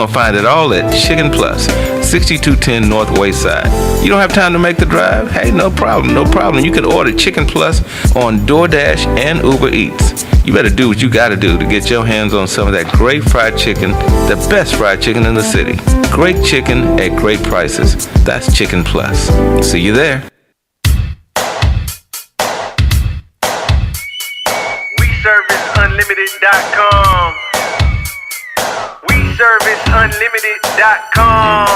going to find it all at Chicken Plus, 6210 North Wayside. You don't have time to make the drive? Hey, no problem. You can order Chicken Plus on DoorDash and Uber Eats. You better do what you got to do to get your hands on some of that great fried chicken, the best fried chicken in the city. Great chicken at great prices. That's Chicken Plus. See you there. WeServiceUnlimited.com. WeServiceUnlimited.com.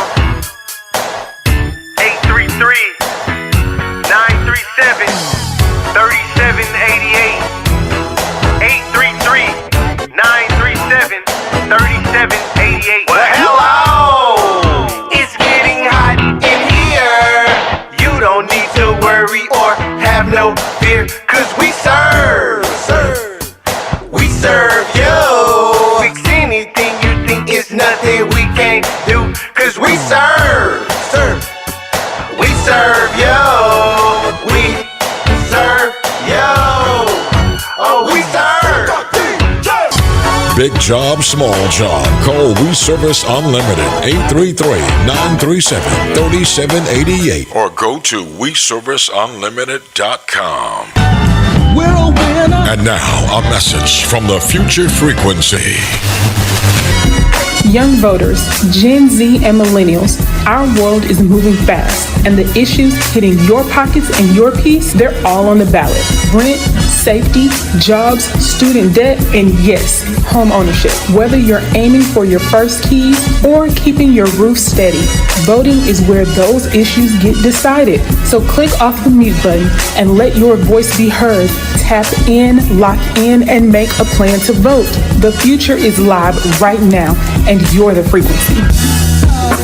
833-937-3788. 833-937-3788. Well, hello! It's getting hot in here. You don't need to worry or have no fear, 'cause we serve you. Fix anything you think is nothing we can't do, 'cause we serve you. We serve you. Oh, we serve. Big job, small job. Call We Service Unlimited, 833-937-3788. Or go to WeServiceUnlimited.com. We're a winner. And now, a message from the Future Frequency. Young voters, Gen Z and millennials, our world is moving fast, and the issues hitting your pockets and your peace, they're all on the ballot. Rent, safety, jobs, student debt, and yes, home ownership. Whether you're aiming for your first keys or keeping your roof steady, voting is where those issues get decided. So click off the mute button and let your voice be heard. Tap in, lock in, and make a plan to vote. The future is live right now, and you're the frequency.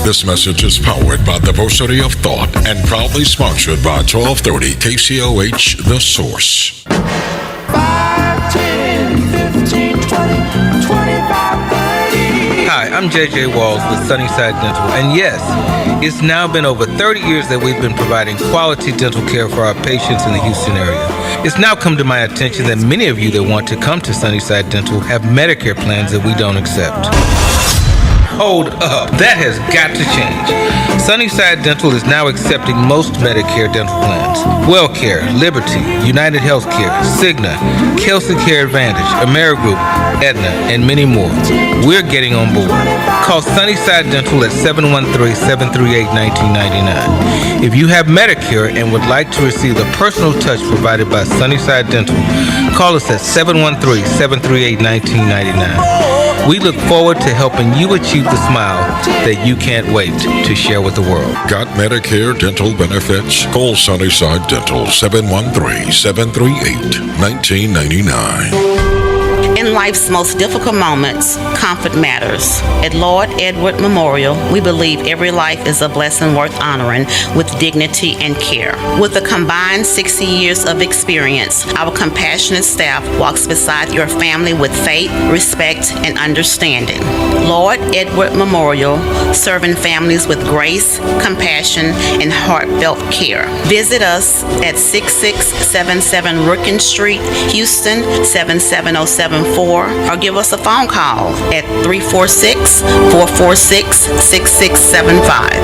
This message is powered by Diversity of Thought and proudly sponsored by 1230 KCOH The Source. 5, 10, 15, 20, 25, 30. Hi, I'm JJ Walls with Sunnyside Dental, and yes, it's now been over 30 years that we've been providing quality dental care for our patients in the Houston area. It's now come to my attention that many of you that want to come to Sunnyside Dental have Medicare plans that we don't accept. Hold up, that has got to change. Sunnyside Dental is now accepting most Medicare dental plans. WellCare, Liberty, United Healthcare, Cigna, Kelsey Care Advantage, Amerigroup, Aetna, and many more. We're getting on board. Call Sunnyside Dental at 713-738-1999. If you have Medicare and would like to receive the personal touch provided by Sunnyside Dental, call us at 713-738-1999. We look forward to helping you achieve the smile that you can't wait to share with the world. Got Medicare dental benefits? Call Sunnyside Dental, 713-738-1999. In life's most difficult moments, comfort matters. At Lord Edward Memorial, we believe every life is a blessing worth honoring with dignity and care. With a combined 60 years of experience, our compassionate staff walks beside your family with faith, respect, and understanding. Lord Edward Memorial, serving families with grace, compassion, and heartfelt care. Visit us at 6677 Rookin Street, Houston, 77074, or give us a phone call at 346-446-6675.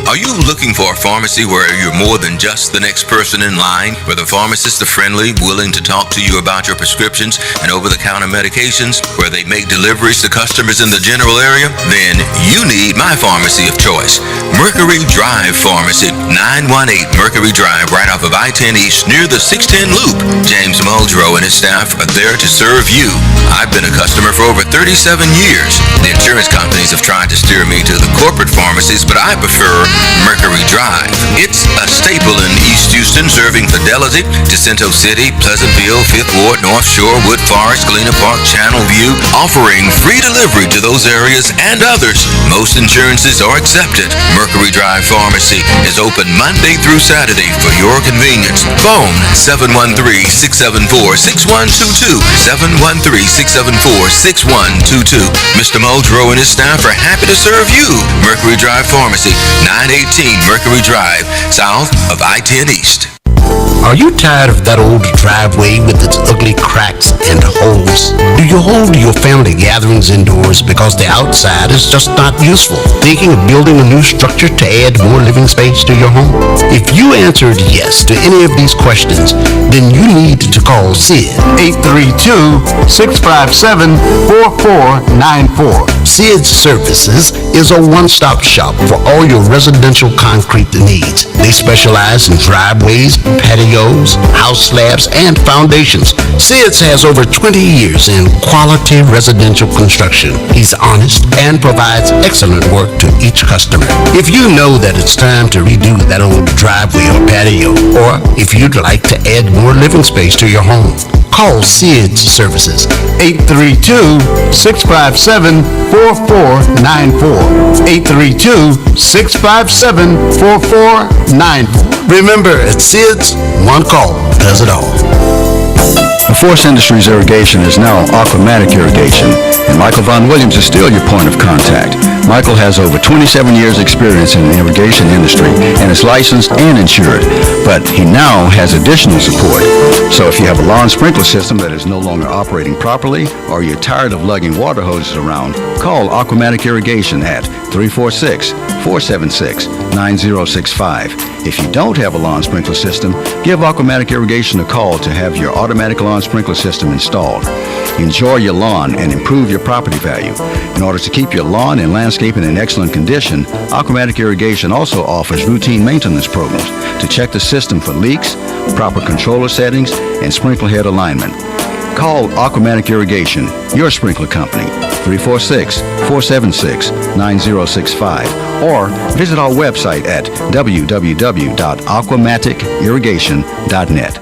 Are you looking for a pharmacy where you're more than just the next person in line, where the pharmacists are friendly, willing to talk to you about your prescriptions and over-the-counter medications, where they make deliveries to customers in the general area? Then you need my pharmacy of choice, Mercury Drive Pharmacy, 918 Mercury Drive, right off of I-10 East near the 610 Loop. James Muldrow and his staff are there to serve you. I've been a customer for over 37 years. The insurance companies have tried to steer me to the corporate pharmacies, but I prefer Mercury Drive. It's a staple in East Houston, serving Fidelity, Jacinto City, Pleasantville, Fifth Ward, North Shore, Wood Forest, Galena Park, Channel View, offering free delivery to those areas and others. Most insurances are accepted. Mercury Drive Pharmacy is open Monday through Saturday for your convenience. Phone 713-674-6122, 713-674-6122. Mr. Muldrow and his staff are happy to serve you. Mercury Drive Pharmacy, 918 Mercury Drive, south of I-10 East. Are you tired of that old driveway with its ugly cracks and holes? Do you hold your family gatherings indoors because the outside is just not useful? Thinking of building a new structure to add more living space to your home? If you answered yes to any of these questions, then you need to call Sid. 832-657-4494. Sid Services is a one-stop shop for all your residential concrete needs. They specialize in driveways, patios, house slabs, and foundations. Sid's has over 20 years in quality residential construction. He's honest and provides excellent work to each customer. If you know that it's time to redo that old driveway or patio, or if you'd like to add more living space to your home, call Sid's Services, 832-657-4494, 832-657-4494. Remember, at Sid's, one call does it all. Force Industries Irrigation is now Aquamatic Irrigation, and Michael Von Williams is still your point of contact. Michael has over 27 years experience in the irrigation industry and is licensed and insured, but he now has additional support. So if you have a lawn sprinkler system that is no longer operating properly, or you're tired of lugging water hoses around, call Aquamatic Irrigation at 346-476-9065. If you don't have a lawn sprinkler system, give Aquamatic Irrigation a call to have your automatic lawn sprinkler system installed. Enjoy your lawn and improve your property value. In order to keep your lawn and landscaping in excellent condition, Aquamatic Irrigation also offers routine maintenance programs to check the system for leaks, proper controller settings, and sprinkler head alignment. Call Aquamatic Irrigation, your sprinkler company, 346-476-9065, or visit our website at www.aquamaticirrigation.net.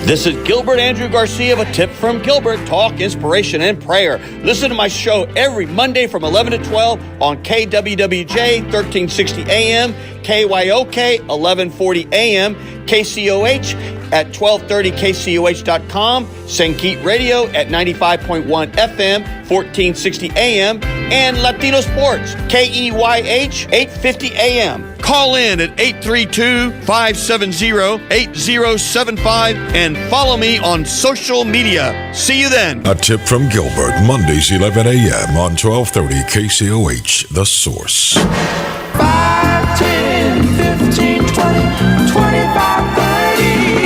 This is Gilbert Andrew Garcia of A Tip from Gilbert, talk, inspiration, and prayer. Listen to my show every Monday from 11 to 12 on KWWJ 1360 AM, KYOK 1140 AM, KCOH at 1230 KCOH.com, Sankeet Radio at 95.1 FM, 1460 AM, and Latino Sports, KEYH 850 AM. Call in at 832-570-8075 and follow me on social media. See you then. A Tip from Gilbert, Mondays 11 a.m. on 1230 KCOH, The Source. 5, 10, 15, 20, 25, 30.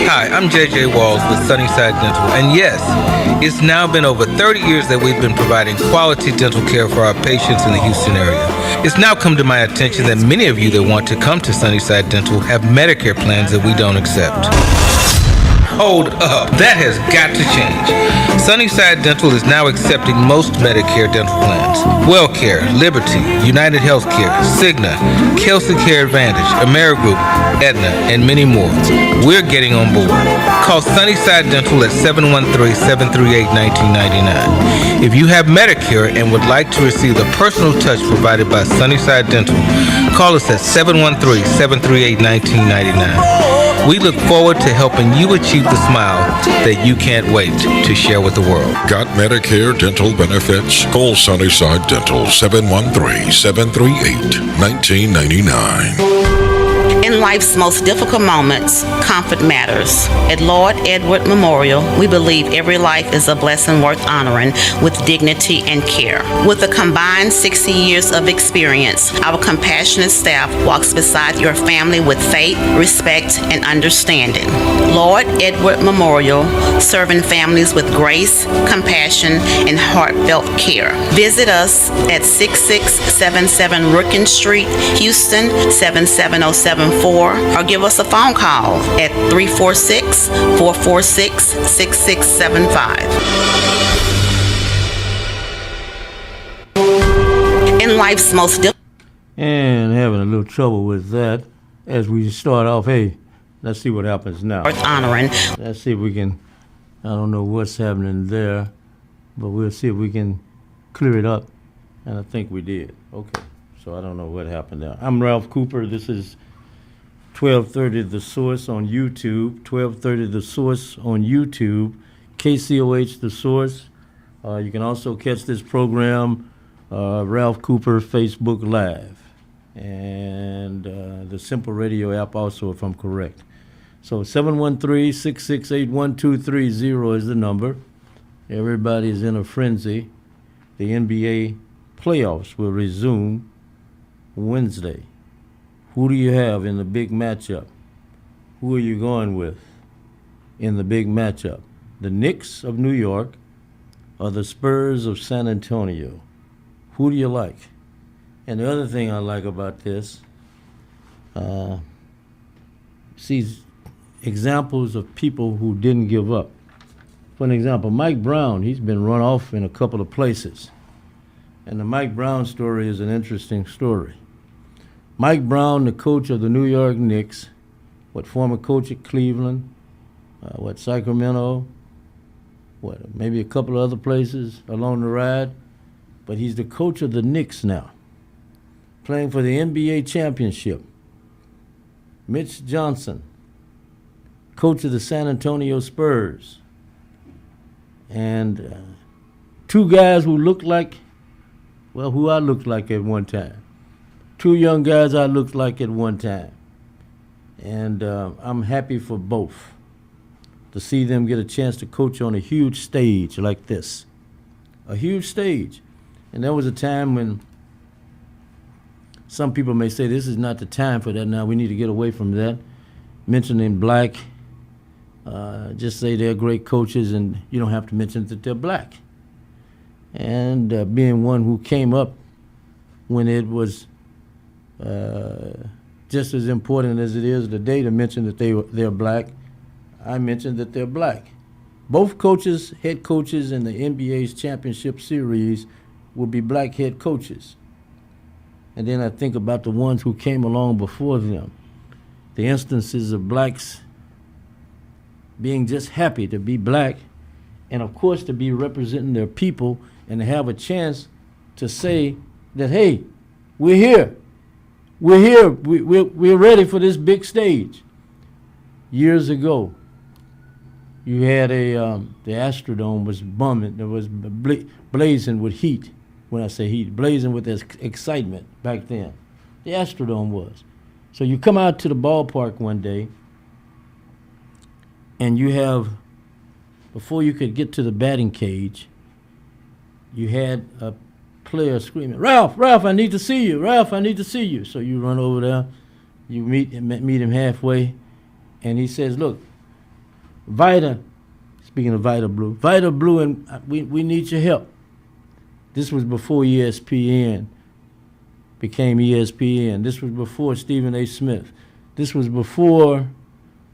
Hi, I'm JJ Walls with Sunnyside Dental, and yes, it's now been over 30 years that we've been providing quality dental care for our patients in the Houston area. It's now come to my attention that many of you that want to come to Sunnyside Dental have Medicare plans that we don't accept. Hold up, that has got to change. Sunnyside Dental is now accepting most Medicare dental plans. WellCare, Liberty, United Healthcare, Cigna, Kelsey Care Advantage, Amerigroup, Aetna, and many more. We're getting on board. Call Sunnyside Dental at 713-738-1999. If you have Medicare and would like to receive the personal touch provided by Sunnyside Dental, call us at 713-738-1999. We look forward to helping you achieve the smile that you can't wait to share with the world. Got Medicare dental benefits? Call Sunnyside Dental 713-738-1999. In life's most difficult moments, comfort matters. At Lord Edward Memorial, we believe every life is a blessing worth honoring with dignity and care. With a combined 60 years of experience, our compassionate staff walks beside your family with faith, respect, and understanding. Lord Edward Memorial, serving families with grace, compassion, and heartfelt care. Visit us at 6677 Rookin Street, Houston 77074, or give us a phone call at 346-446-6675. In life's most difficult and having a little trouble with that as we start off. Hey, let's see what happens now. worth honoring. Let's see if we can, I don't know what's happening there, but we'll see if we can clear it up. And I think we did. Okay, so I don't know what happened there. I'm Ralph Cooper. This is 1230 The Source on YouTube, 1230 The Source on YouTube, KCOH The Source. You can also catch this program, Ralph Cooper Facebook Live, and the Simple Radio app also, if I'm correct. So 713-668-1230 is the number. Everybody's in a frenzy. The NBA playoffs will resume Wednesday. Who do you have in the big matchup? Who are you going with in the big matchup? The Knicks of New York or the Spurs of San Antonio? Who do you like? And the other thing I like about this, see examples of people who didn't give up. For an example, Mike Brown, he's been run off in a couple of places. And the Mike Brown story is an interesting story. Mike Brown, the coach of the New York Knicks, former coach at Cleveland, Sacramento, maybe a couple of other places along the ride, but he's the coach of the Knicks now, playing for the NBA championship. Mitch Johnson, coach of the San Antonio Spurs, and two guys who looked like, who I looked like at one time. Two young guys I looked like at one time. And I'm happy for both to see them get a chance to coach on a huge stage like this. A huge stage. And there was a time when some people may say this is not the time for that now. We need to get away from that. Mentioning black, just say they're great coaches and you don't have to mention that they're black. And being one who came up when it was just as important as it is today to mention that they're black, I mentioned that they're black. Both coaches, head coaches in the NBA's championship series will be black head coaches. And then I think about the ones who came along before them. The instances of blacks being just happy to be black and of course to be representing their people and to have a chance to say that, hey, we're here. We're here. We're ready for this big stage. Years ago, you had the Astrodome was bumming. It was blazing with heat. When I say heat, blazing with excitement back then. The Astrodome was. So you come out to the ballpark one day, and you have, before you could get to the batting cage, you had a player screaming, Ralph, I need to see you. Ralph, I need to see you. So you run over there, you meet him halfway, and he says, look, Vida, speaking of Vida Blue, and we need your help. This was before ESPN became ESPN. This was before Stephen A. Smith. This was before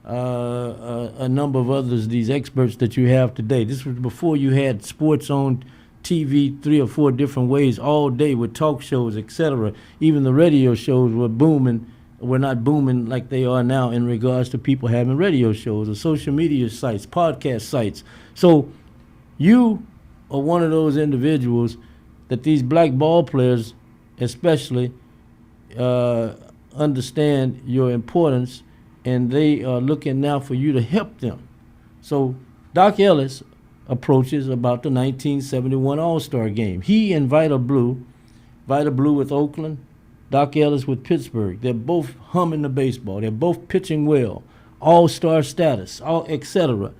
a number of others, these experts that you have today. This was before you had sports on TV 3 or 4 different ways all day with talk shows, etc. Even the radio shows were not booming like they are now in regards to people having radio shows or social media sites, podcast sites. So you are one of those individuals that these black ball players especially understand your importance, and they are looking now for you to help them. So Doc Ellis approaches about the 1971 All-Star game. He and Vida Blue with Oakland, Doc Ellis with Pittsburgh, they're both humming the baseball. They're both pitching well, all-star status, etc.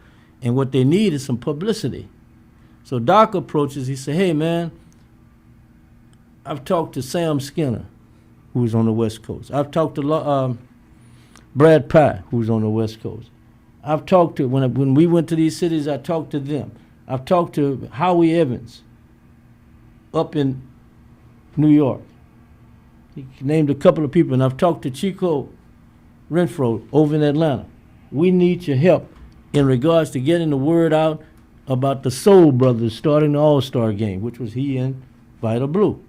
And what they need is some publicity. So Doc approaches, he said, hey man, I've talked to Sam Skinner, who's on the West Coast. I've talked to Brad Pye, who's on the West Coast. I've talked to, when we went to these cities, I talked to them. I've talked to Howie Evans up in New York. He named a couple of people, and I've talked to Chico Renfro over in Atlanta. We need your help in regards to getting the word out about the Soul Brothers starting the All-Star game, which was he and Vida Blue.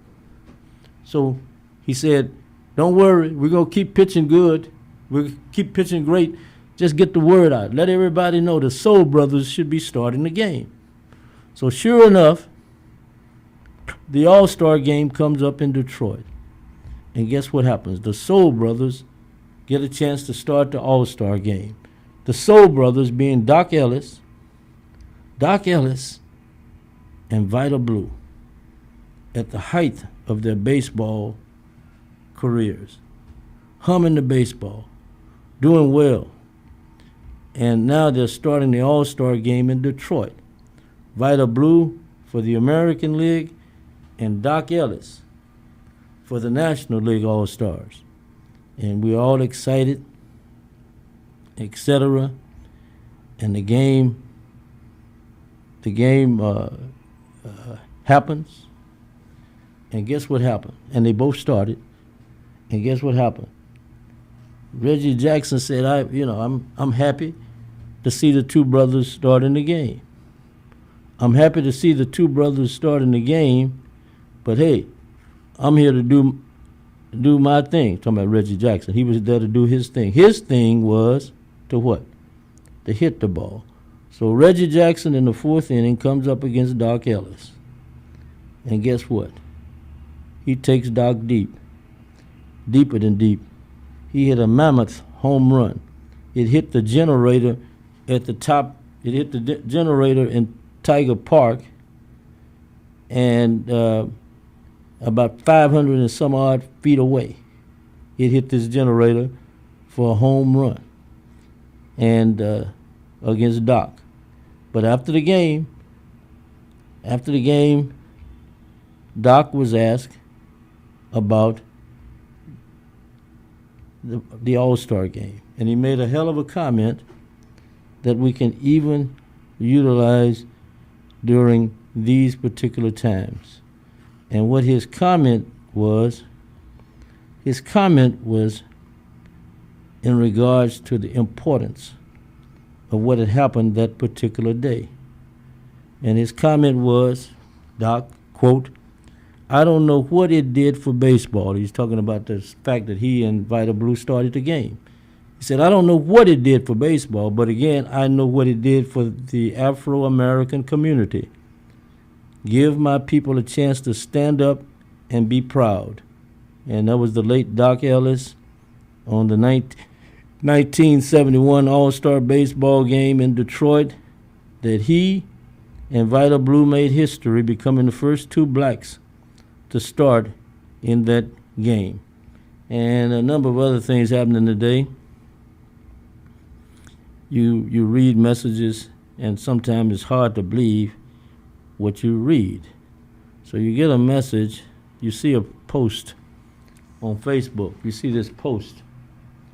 So he said, don't worry, we're going to keep pitching good. We'll keep pitching great. Just get the word out. Let everybody know the Soul Brothers should be starting the game. So sure enough, the All-Star game comes up in Detroit. And guess what happens? The Soul Brothers get a chance to start the All-Star game. The Soul Brothers being Doc Ellis, and Vida Blue at the height of their baseball careers, humming the baseball, doing well. And now they're starting the All-Star game in Detroit. Vita Blue for the American League, and Doc Ellis for the National League All-Stars. And we're all excited, etc. And the game happens. And guess what happened? And they both started. And guess what happened? Reggie Jackson said, I'm happy to see the two brothers starting the game. I'm happy to see the two brothers starting the game, but hey, I'm here to do my thing. Talking about Reggie Jackson. He was there to do his thing. His thing was to what? To hit the ball. So Reggie Jackson in the fourth inning comes up against Doc Ellis. And guess what? He takes Doc deeper than deep. He hit a mammoth home run. It hit the generator at the top. It hit the generator in Tiger Park, and about 500 and some odd feet away, it hit this generator for a home run, and against Doc. But after the game, Doc was asked about the All-Star game, and he made a hell of a comment that we can even utilize during these particular times. And what his comment was in regards to the importance of what had happened that particular day. And his comment was, Doc, quote, I don't know what it did for baseball. He's talking about the fact that he and Vita Blue started the game. He said, I don't know what it did for baseball, but again, I know what it did for the Afro-American community. Give my people a chance to stand up and be proud. And that was the late Doc Ellis on the 1971 All-Star baseball game in Detroit, that he and Vita Blue made history, becoming the first two blacks to start in that game. And a number of other things happening today. You read messages, and sometimes it's hard to believe what you read. So you get a message, you see a post on Facebook. You see this post,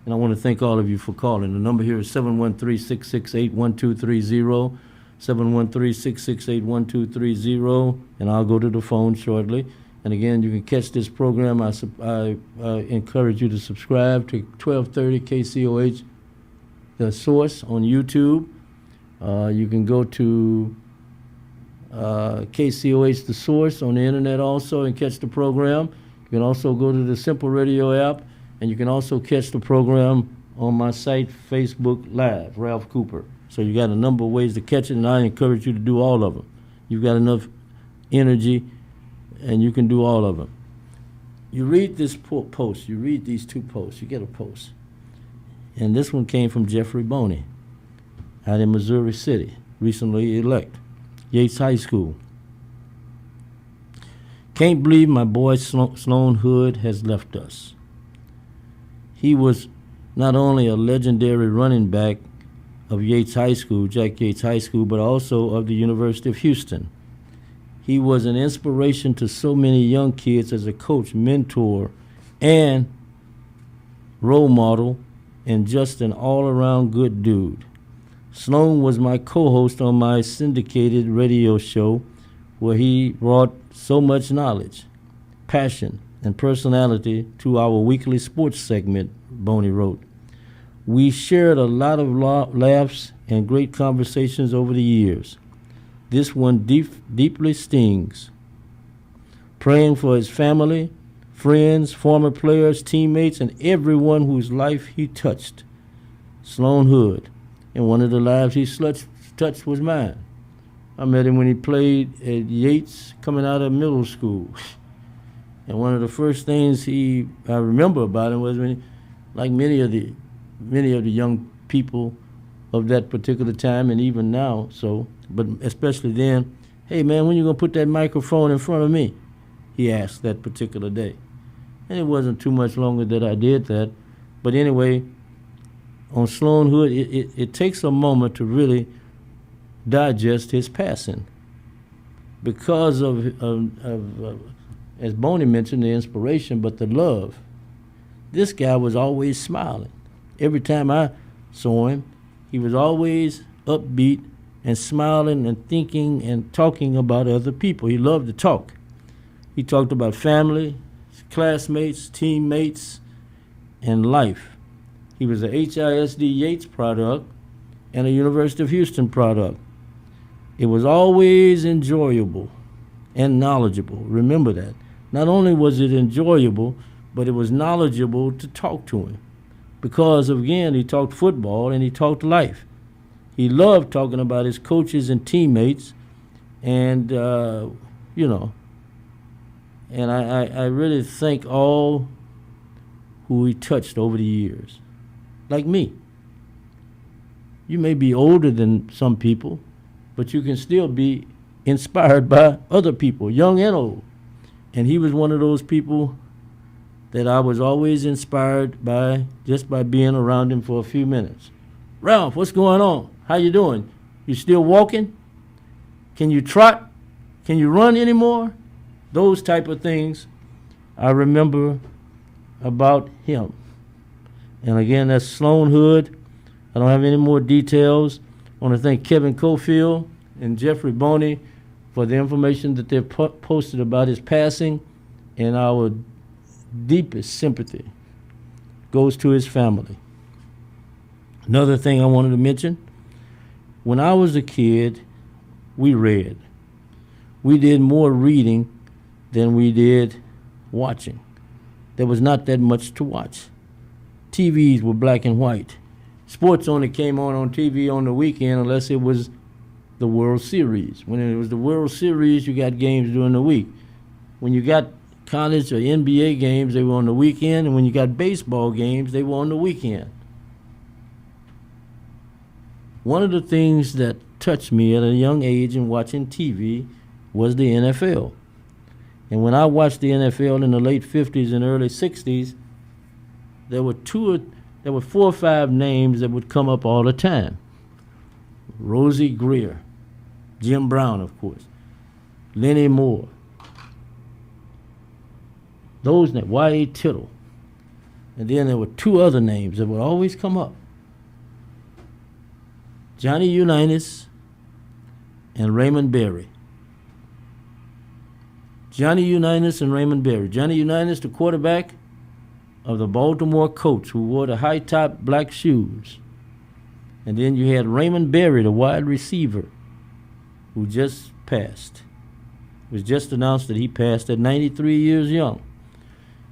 and I want to thank all of you for calling. The number here is 713-668-1230, 713-668-1230, and I'll go to the phone shortly. And again, you can catch this program. I encourage you to subscribe to 1230 KCOH, The Source, on YouTube. You can go to KCOH, The Source, on the internet also and catch the program. You can also go to the Simple Radio app, and you can also catch the program on my site, Facebook Live, Ralph Cooper. So you got a number of ways to catch it, and I encourage you to do all of them. You've got enough energy, and you can do all of them. You read this post, you read these two posts, you get a post. And this one came from Jeffrey Boney out in Missouri City, recently elect, Yates High School. Can't believe my boy Sloan Hood has left us. He was not only a legendary running back of Yates High School, Jack Yates High School, but also of the University of Houston. He was an inspiration to so many young kids as a coach, mentor, and role model, and just an all-around good dude. Sloan was my co-host on my syndicated radio show, where he brought so much knowledge, passion, and personality to our weekly sports segment, Boney wrote. We shared a lot of laughs and great conversations over the years. This one deeply stings. Praying for his family, friends, former players, teammates, and everyone whose life he touched. Sloan Hood. And one of the lives he touched was mine. I met him when he played at Yates coming out of middle school. And one of the first things I remember about him was when, like many of the young people of that particular time, and even now, but especially then, hey man, when you gonna put that microphone in front of me? He asked that particular day. And it wasn't too much longer that I did that. But anyway, on Sloan Hood, it takes a moment to really digest his passing. because of as Boney mentioned, the inspiration, but the love. This guy was always smiling. Every time I saw him, he was always upbeat and smiling and thinking and talking about other people. He loved to talk. He talked about family, classmates, teammates, and life. He was a HISD Yates product and a University of Houston product. It was always enjoyable and knowledgeable. Remember that. Not only was it enjoyable, but it was knowledgeable to talk to him. Because, again, he talked football and he talked life. He loved talking about his coaches and teammates, and, and I really thank all who he touched over the years. Like me. You may be older than some people, but you can still be inspired by other people, young and old. And he was one of those people that I was always inspired by just by being around him for a few minutes. Ralph, what's going on? How you doing? You still walking? Can you trot? Can you run anymore? Those type of things I remember about him. And again, that's Sloan Hood. I don't have any more details. I want to thank Kevin Cofield and Jeffrey Boney for the information that they've posted about his passing, and our deepest sympathy goes to his family. Another thing I wanted to mention, when I was a kid, we read. We did more reading than we did watching. There was not that much to watch. TVs were black and white. Sports only came on TV on the weekend unless it was the World Series. When it was the World Series, you got games during the week. When you got college or NBA games, they were on the weekend, and when you got baseball games, they were on the weekend. One of the things that touched me at a young age in watching TV was the NFL. And when I watched the NFL in the late 50s and early 60s, there were 4 or 5 names that would come up all the time. Rosie Greer, Jim Brown, of course, Lenny Moore, those names, Y.A. Tittle. And then there were 2 other names that would always come up. Johnny Unitas and Raymond Berry. Johnny Unitas and Raymond Berry. Johnny Unitas, the quarterback of the Baltimore Colts, who wore the high-top black shoes. And then you had Raymond Berry, the wide receiver, who just passed. It was just announced that he passed at 93 years young.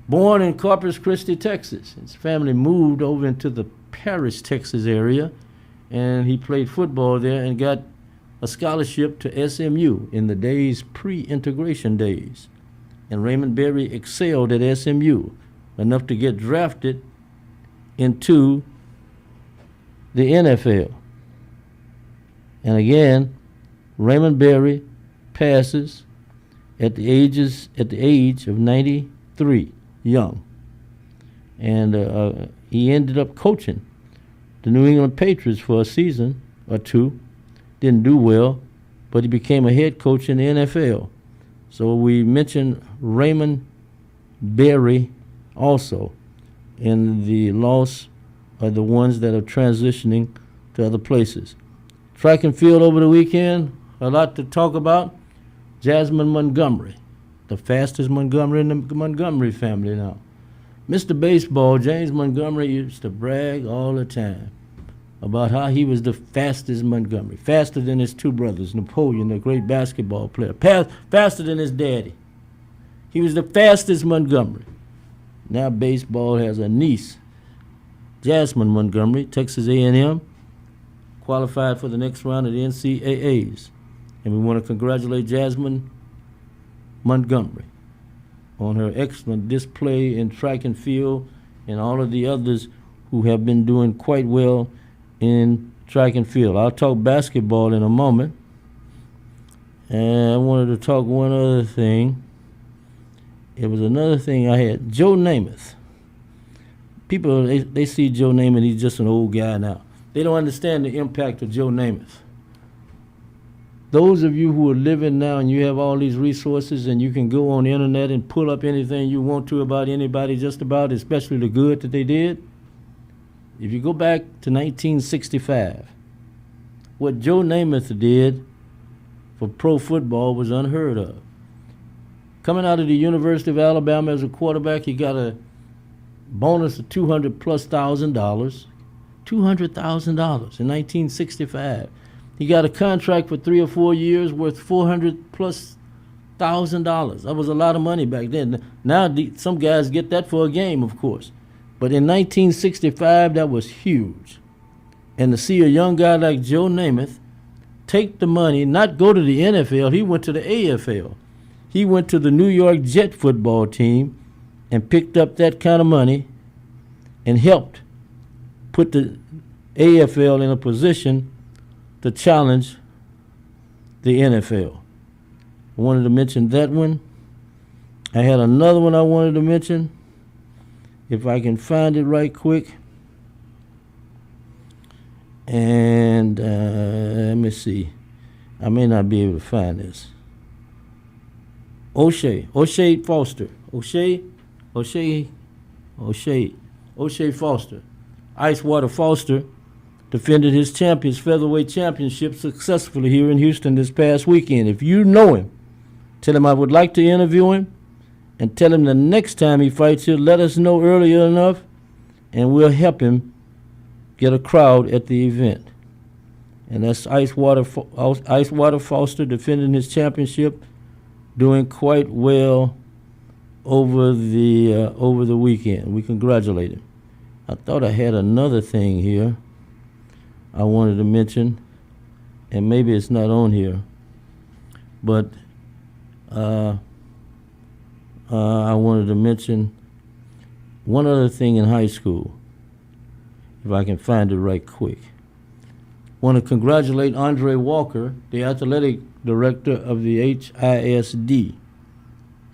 Born in Corpus Christi, Texas. His family moved over into the Paris, Texas area, and he played football there and got a scholarship to SMU in the days pre-integration days. And Raymond Berry excelled at SMU enough to get drafted into the NFL. And again, Raymond Berry passes at the age of 93, young. And he ended up coaching the New England Patriots for a season or 2. Didn't do well, but he became a head coach in the NFL. So we mentioned Raymond Berry also in the loss of the ones that are transitioning to other places. Track and field over the weekend, a lot to talk about. Jasmine Montgomery, the fastest Montgomery in the Montgomery family now. Mr. Baseball, James Montgomery, used to brag all the time about how he was the fastest Montgomery, faster than his 2 brothers, Napoleon, the great basketball player, faster than his daddy. He was the fastest Montgomery. Now baseball has a niece, Jasmine Montgomery, Texas A&M, qualified for the next round of the NCAAs. And we want to congratulate Jasmine Montgomery on her excellent display in track and field, and all of the others who have been doing quite well in track and field. I'll talk basketball in a moment. And I wanted to talk one other thing. It was another thing I had. Joe Namath. People, they see Joe Namath, he's just an old guy now. They don't understand the impact of Joe Namath. those of you who are living now and you have all these resources and you can go on the internet and pull up anything you want to about anybody, just about, especially the good that they did. If you go back to 1965, what Joe Namath did for pro football was unheard of. Coming out of the University of Alabama as a quarterback, he got a bonus of $200,000+, $200,000 in 1965. He got a contract for 3 or 4 years worth $400,000+. That was a lot of money back then. Now some guys get that for a game, of course. But in 1965, that was huge. And to see a young guy like Joe Namath take the money, not go to the NFL, he went to the AFL. He went to the New York Jet football team and picked up that kind of money and helped put the AFL in a position to challenge the NFL. I wanted to mention that one. I had another one I wanted to mention, if I can find it right quick. And let me see. I may not be able to find this. O'Shea Foster. O'Shea Foster. Icewater Foster defended his featherweight championship successfully here in Houston this past weekend. If you know him, tell him I would like to interview him, and tell him the next time he fights here, let us know earlier enough, and we'll help him get a crowd at the event. And that's Icewater Foster defending his championship, doing quite well over the weekend. We congratulate him. I thought I had another thing here I wanted to mention, and maybe it's not on here, but I wanted to mention one other thing in high school, if I can find it right quick. Want to congratulate Andre Walker, the athletic director of the HISD.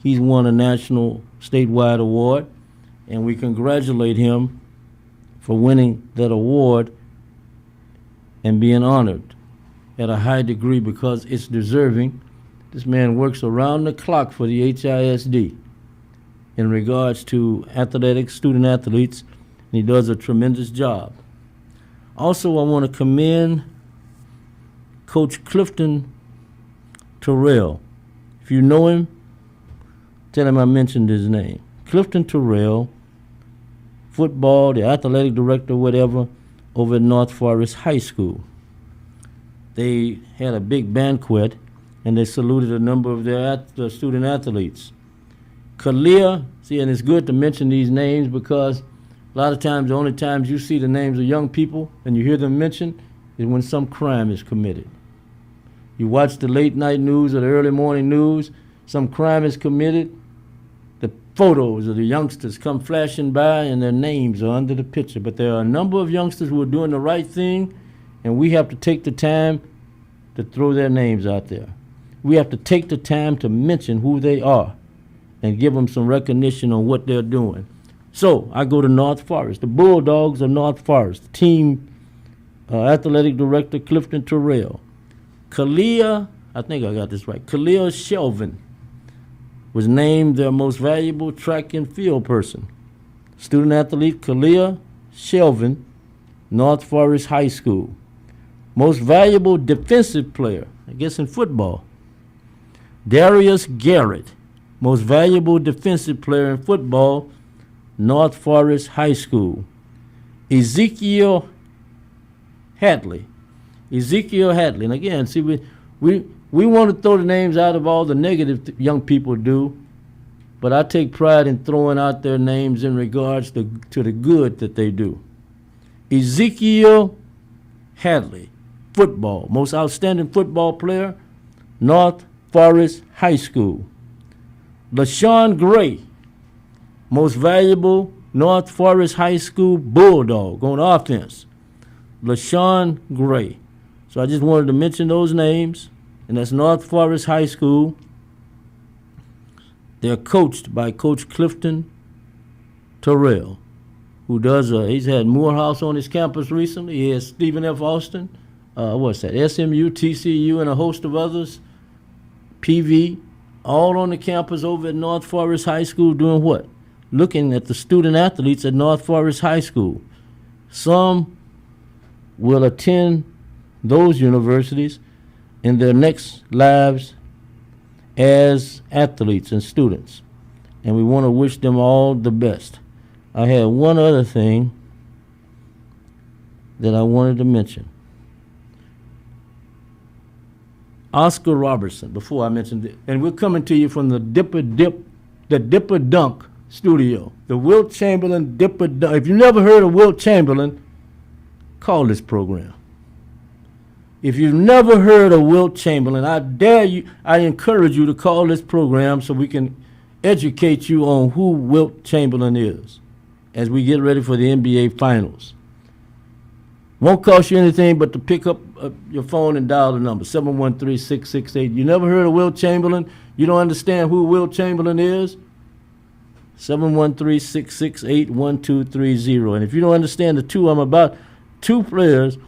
He's won a national statewide award, and we congratulate him for winning that award and being honored at a high degree because it's deserving. This man works around the clock for the HISD in regards to athletics, student athletes, and he does a tremendous job. Also, I want to commend Coach Clifton Terrell. If you know him, tell him I mentioned his name. Clifton Terrell, football, the athletic director, whatever, over at North Forest High School. They had a big banquet, and they saluted a number of their student athletes. Kalia, see, and it's good to mention these names because a lot of times the only times you see the names of young people and you hear them mentioned is when some crime is committed. You watch the late night news or the early morning news, some crime is committed, the photos of the youngsters come flashing by and their names are under the picture. But there are a number of youngsters who are doing the right thing, and we have to take the time to throw their names out there. We have to take the time to mention who they are and give them some recognition on what they're doing. So I go to North Forest, the Bulldogs of North Forest, team athletic director Clifton Terrell. Kalia, I think I got this right, Kalia Shelvin was named their most valuable track and field person. Student athlete Kalia Shelvin, North Forest High School. Most valuable defensive player, I guess in football, Darius Garrett. Most valuable defensive player in football, North Forest High School. Ezekiel Hadley. And again, see, we want to throw the names out of all the negative young people do, but I take pride in throwing out their names in regards to the good that they do. Ezekiel Hadley, football, most outstanding football player, North Forest High School. LaShawn Gray, most valuable North Forest High School Bulldog on offense, LaShawn Gray. So I just wanted to mention those names, and that's North Forest High School. They're coached by Coach Clifton Terrell, who does, he's had Morehouse on his campus recently. He has Stephen F. Austin SMU, TCU, and a host of others, PV, all on the campus over at North Forest High School doing what? Looking at the student athletes at North Forest High School. Some will attend those universities in their next lives as athletes and students. And we want to wish them all the best. I had one other thing that I wanted to mention. Oscar Robertson, before I mentioned it, and we're coming to you from the Dipper Dunk studio, the Wilt Chamberlain Dipper Dunk. If you've never heard of Wilt Chamberlain, call this program. If you've never heard of Wilt Chamberlain, I encourage you to call this program so we can educate you on who Wilt Chamberlain is as we get ready for the NBA Finals. Won't cost you anything but to pick up your phone and dial the number, 713-668. You never heard of Wilt Chamberlain? You don't understand who Wilt Chamberlain is? 713-668-1230. And if you don't understand the two players,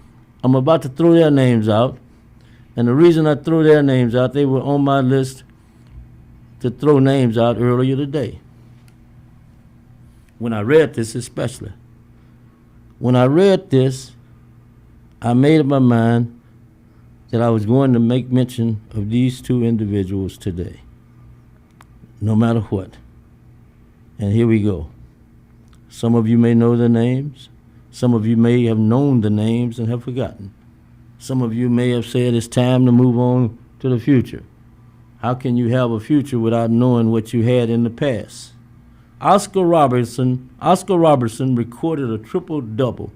I'm about to throw their names out. And the reason I throw their names out, they were on my list to throw names out earlier today. When I read this especially. When I read this, I made up my mind that I was going to make mention of these two individuals today, no matter what. And here we go. Some of you may know their names. Some of you may have known the names and have forgotten. Some of you may have said it's time to move on to the future. How can you have a future without knowing what you had in the past? Oscar Robertson recorded a triple-double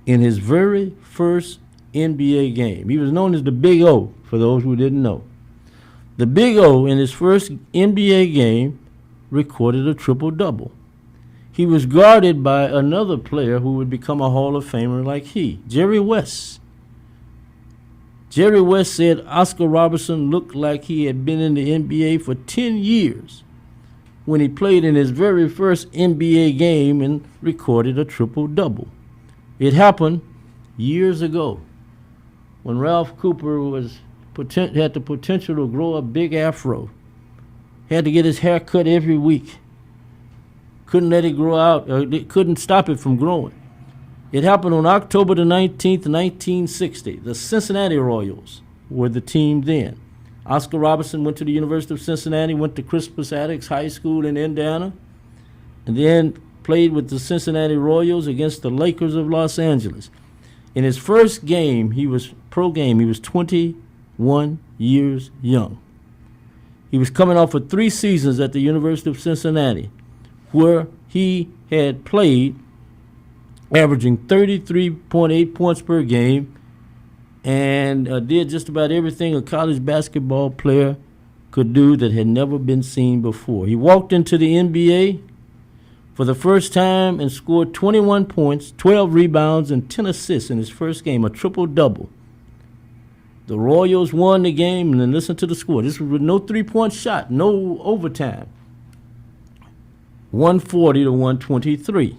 in his very first NBA game. He was known as the Big O, for those who didn't know. The Big O, in his first NBA game, recorded a triple-double. He was guarded by another player who would become a Hall of Famer like he, Jerry West. Jerry West said Oscar Robertson looked like he had been in the NBA for 10 years when he played in his very first NBA game and recorded a triple-double. It happened years ago when Ralph Cooper had the potential to grow a big afro. He had to get his hair cut every week. Couldn't let it grow out, couldn't stop it from growing. It happened on October the 19th, 1960. The Cincinnati Royals were the team then. Oscar Robertson went to the University of Cincinnati, went to Crispus Attucks High School in Indiana, and then played with the Cincinnati Royals against the Lakers of Los Angeles. In his first game, he was 21 years young. He was coming off of 3 seasons at the University of Cincinnati, where he had played, averaging 33.8 points per game, and did just about everything a college basketball player could do that had never been seen before. He walked into the NBA for the first time and scored 21 points, 12 rebounds, and 10 assists in his first game, a triple-double. The Royals won the game, and then listen to the score. This was with no three-point shot, no overtime. 140 to 123.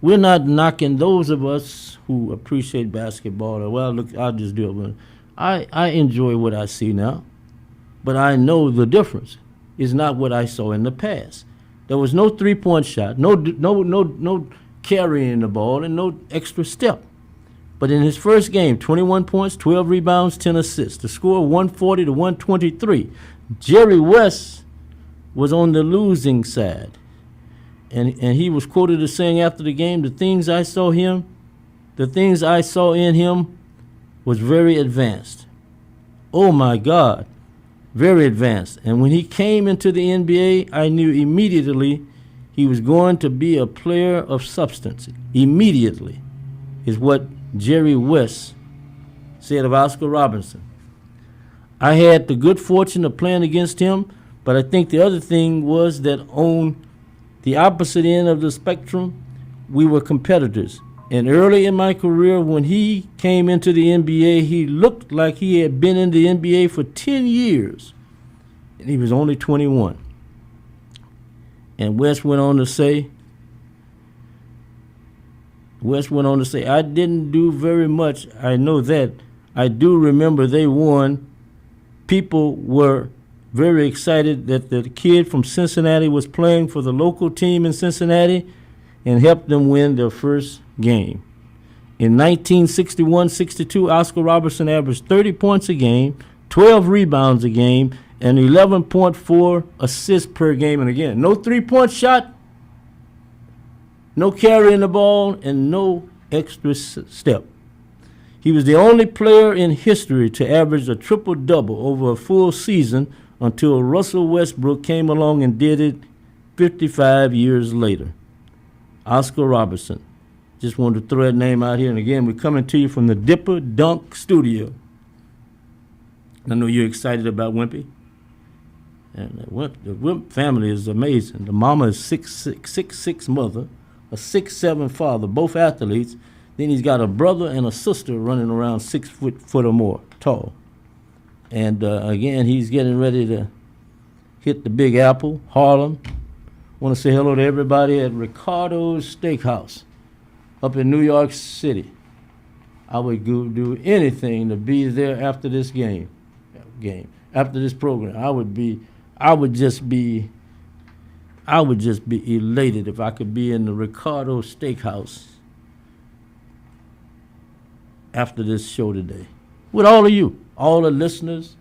We're not knocking those of us who appreciate basketball. Well, look, I'll just do it. I enjoy what I see now, but I know the difference is not what I saw in the past. There was no three-point shot, no carrying the ball, and no extra step. But in his first game, 21 points, 12 rebounds, 10 assists. The score 140 to 123. Jerry West was on the losing side. And he was quoted as saying after the game, the things I saw in him was very advanced. Oh my God, very advanced. And when he came into the NBA, I knew immediately he was going to be a player of substance. Immediately is what Jerry West said of Oscar Robertson. I had the good fortune of playing against him, but I think the other thing was that on the opposite end of the spectrum, we were competitors. And early in my career, when he came into the NBA, he looked like he had been in the NBA for 10 years. And he was only 21. And West went on to say, I didn't do very much, I know that, I do remember they won. People were very excited that the kid from Cincinnati was playing for the local team in Cincinnati and helped them win their first game. In 1961-62, Oscar Robertson averaged 30 points a game, 12 rebounds a game, and 11.4 assists per game. And again, no three-point shot, no carrying the ball, and no extra step. He was the only player in history to average a triple-double over a full season until Russell Westbrook came along and did it 55 years later. Oscar Robertson. Just wanted to throw that name out here. And again, we're coming to you from the Dipper Dunk Studio. I know you're excited about Wimpy. And the Wimp family is amazing. The mama is 6'6" mother, a 6'7" father, both athletes. Then he's got a brother and a sister running around 6 foot or more tall. And again, he's getting ready to hit the Big Apple, Harlem. Want to say hello to everybody at Ricardo's Steakhouse up in New York City. I would do anything to be there after this game, after this program. I would just be elated if I could be in the Ricardo Steakhouse after this show today. With all of you, all the listeners.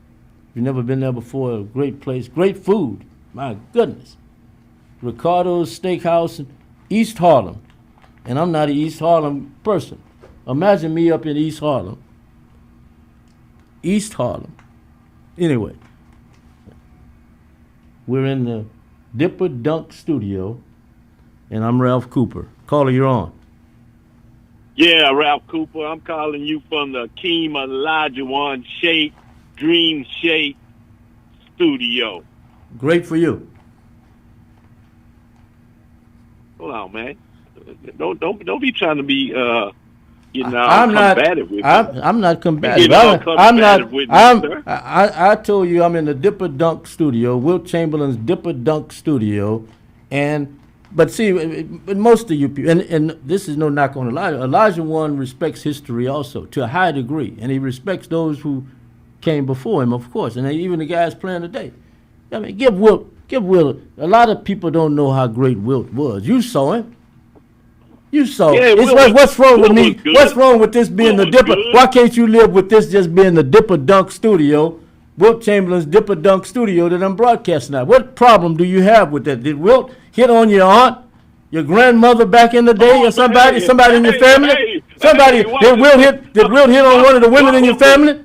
If you've never been there before, a great place, great food. My goodness. Ricardo's Steakhouse in East Harlem. And I'm not an East Harlem person. Imagine me up in East Harlem. East Harlem. Anyway, we're in the Dipper Dunk Studio, and I'm Ralph Cooper. Caller, you're on. Yeah, Ralph Cooper. I'm calling you from the Akeem Olajuwon Shake Dream Shake Studio. Great for you. Hold on, man. Don't be trying to be I'm combative with me. I'm not combative. I told you I'm in the Dipper Dunk Studio, Wilt Chamberlain's Dipper Dunk Studio, but see, most of you people, and this is no knock on Elijah. Olajuwon respects history also to a high degree, and he respects those who came before him, of course, and even the guys playing today. I mean, give Wilt. A lot of people don't know how great Wilt was. You saw him. You saw. Yeah, what's wrong with me? What's wrong with this being the Dipper? Why can't you live with this just being the Dipper Dunk Studio, Wilt Chamberlain's Dipper Dunk Studio that I'm broadcasting at? What problem do you have with that? Did Wilt hit on your aunt, your grandmother back in the day, or somebody in your family? Did Wilt hit on one of the women in your family?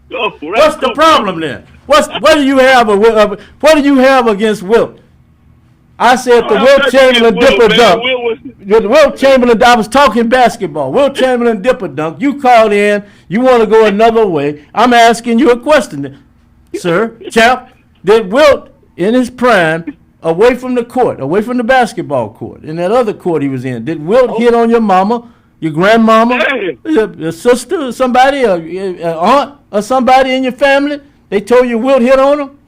What's the problem then? What do you have against Wilt? I said the Wilt Chamberlain Dipper Dunk. Wilt Chamberlain, I was talking basketball. Wilt Chamberlain Dipper Dunk. You called in. You want to go another way. I'm asking you a question, sir. Champ, did Wilt, in his prime, away from the court, away from the basketball court, in that other court he was in, did Wilt hit on your mama, your grandmama, your sister, or somebody, or aunt, or somebody in your family? They told you Wilt hit on them?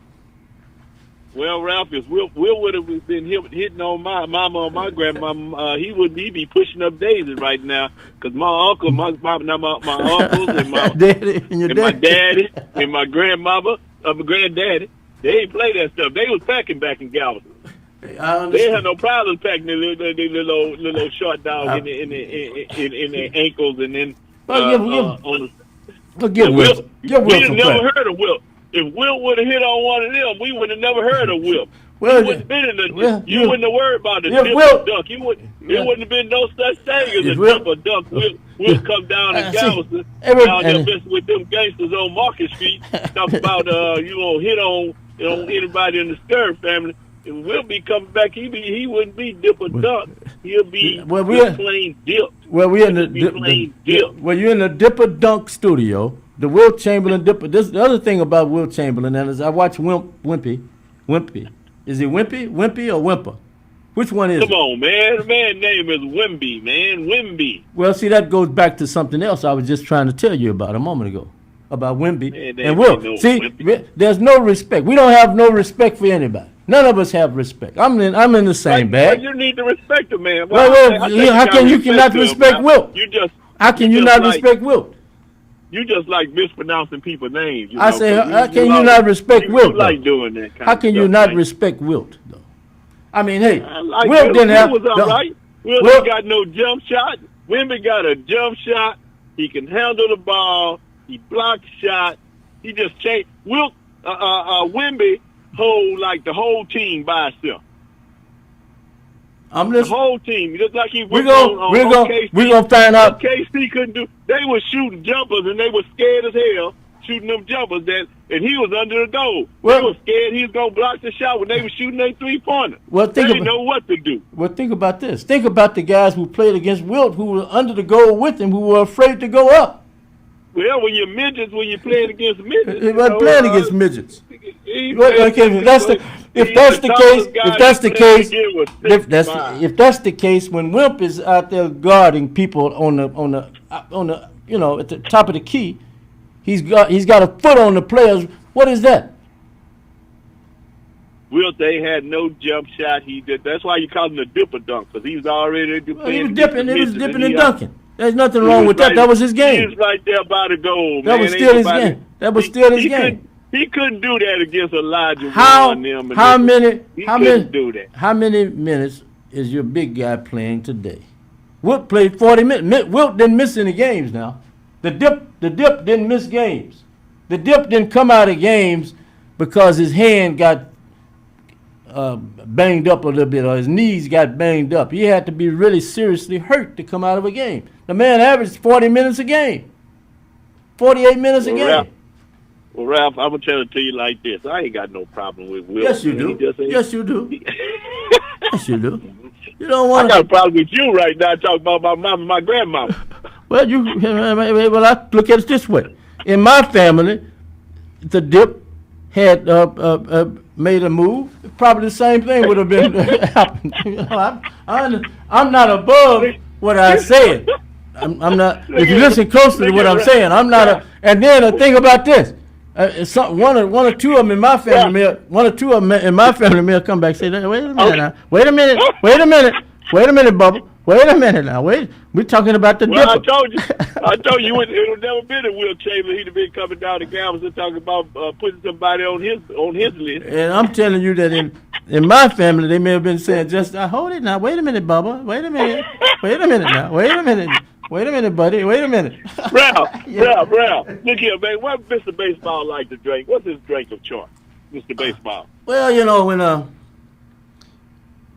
Well, Ralph, if Will would have been hitting on my mama or my grandmama, he be pushing up daisies right now. Because my uncle, my uncles, and my daddy, my daddy, and my grandmama, my granddaddy, they ain't play that stuff. They was packing back in Galveston. They had no problem packing their little short dog in their ankles and then on the. Give Will some never heard of Will. If Wilt would have hit on one of them, we would have never heard of Wilt. Well, you wouldn't have worried about the Dipper Dunk. There wouldn't have been no such thing as a Dipper Dunk. Wilt come down to Galveston, down there messing with them gangsters on Market Street, talk about hit on anybody in the Scurv family. If Wilt be coming back, he wouldn't be Dipper Dunk. He'll be plain dipped. Well, you're in the Dipper Dunk Studio. The Wilt Chamberlain Dipper. This the other thing about Wilt Chamberlain, and as I watch Wimpy. Is it Wimpy or Wimper? Which one is it? Come on, man. The man's name is Wimby, man. Wimby. Well, see, that goes back to something else I was just trying to tell you about a moment ago. About Wimby and Wilt. There's no respect. We don't have no respect for anybody. None of us have respect. I'm in the same bag. You need to respect the man. How can you cannot respect Wilt? How can you not respect Wilt? You just like mispronouncing people's names. I say, how can you not respect Wilt? You like doing that kind How of can you stuff, not man. respect Wilt, though? I mean, hey, Like Wilt didn't have. was all right. Wilt ain't got no jump shot. Wimby got a jump shot. He can handle the ball. He blocks shot. He just changed. Wilt, Wimby hold like the whole team by itself. I'm The listening. whole team, just like he We're went gonna OKC. we're gonna find out. OKC couldn't do. They were shooting jumpers and they were scared as hell shooting them jumpers. And he was under the goal. Well- they were scared he was gonna block the shot when they were shooting their 3-pointer. Well, They didn't know what to do. Well, think about this. Think about the guys who played against Wilt, who were under the goal with him, who were afraid to go up. Well, when you're midgets, when you're playing against midgets, He wasn't playing against midgets. he Well, played okay, against- if he's that's the case, tallest guy if that's he the played case, against was if that's the case, when Wimp is out there guarding people on the at the top of the key, he's got a foot on the players. What is that? Wilt, they had no jump shot. He did. That's why you call him the dipper dunk, because he was already He playing. was dipping, he was dipping and he- dunking. There's nothing he wrong was with that. right- That was his He game. was right there by the goal, That man. was Ain't still his nobody- game. That was still his game. He couldn't do that against Elijah How Warren and them. and how them. many He how couldn't many do that. how many minutes is your big guy playing today? Wilt played 40 minutes. Wilt didn't miss any games now. The dip didn't miss games. The dip didn't come out of games because his hand got banged up a little bit or his knees got banged up. He had to be really seriously hurt to come out of a game. The man averaged 40 minutes a game. 48 minutes a game. Well, Ralph, I'm gonna tell it to you like this. I ain't got no problem with Wilt. Yes, you He do. just ain't- Yes, you do. Yes, you do. You don't I want got a problem with you right now talking about my mama and my grandmama. Well, I look at it this way. In my family, the dip had made a move. Probably the same thing would have been happened. You know, I'm not above what I said. I'm not. If you listen closely to what I'm saying, I'm not. And then the thing about this, one or two of them in my family may come back and say, wait a minute now, wait a minute, Bubba, wait a minute now, we're talking about the Well, dipper. I told you, it would never been a Will Chamberlain. He'd have been coming down to Galveston talking about putting somebody on his list. And I'm telling you that in my family, they may have been saying, just hold it now, wait a minute, Bubba, wait a minute now, wait a minute, buddy, wait a minute. Ralph, look here, man. What Mr. Baseball like to drink? What's his drink of choice, Mr. Baseball? Well, you know, when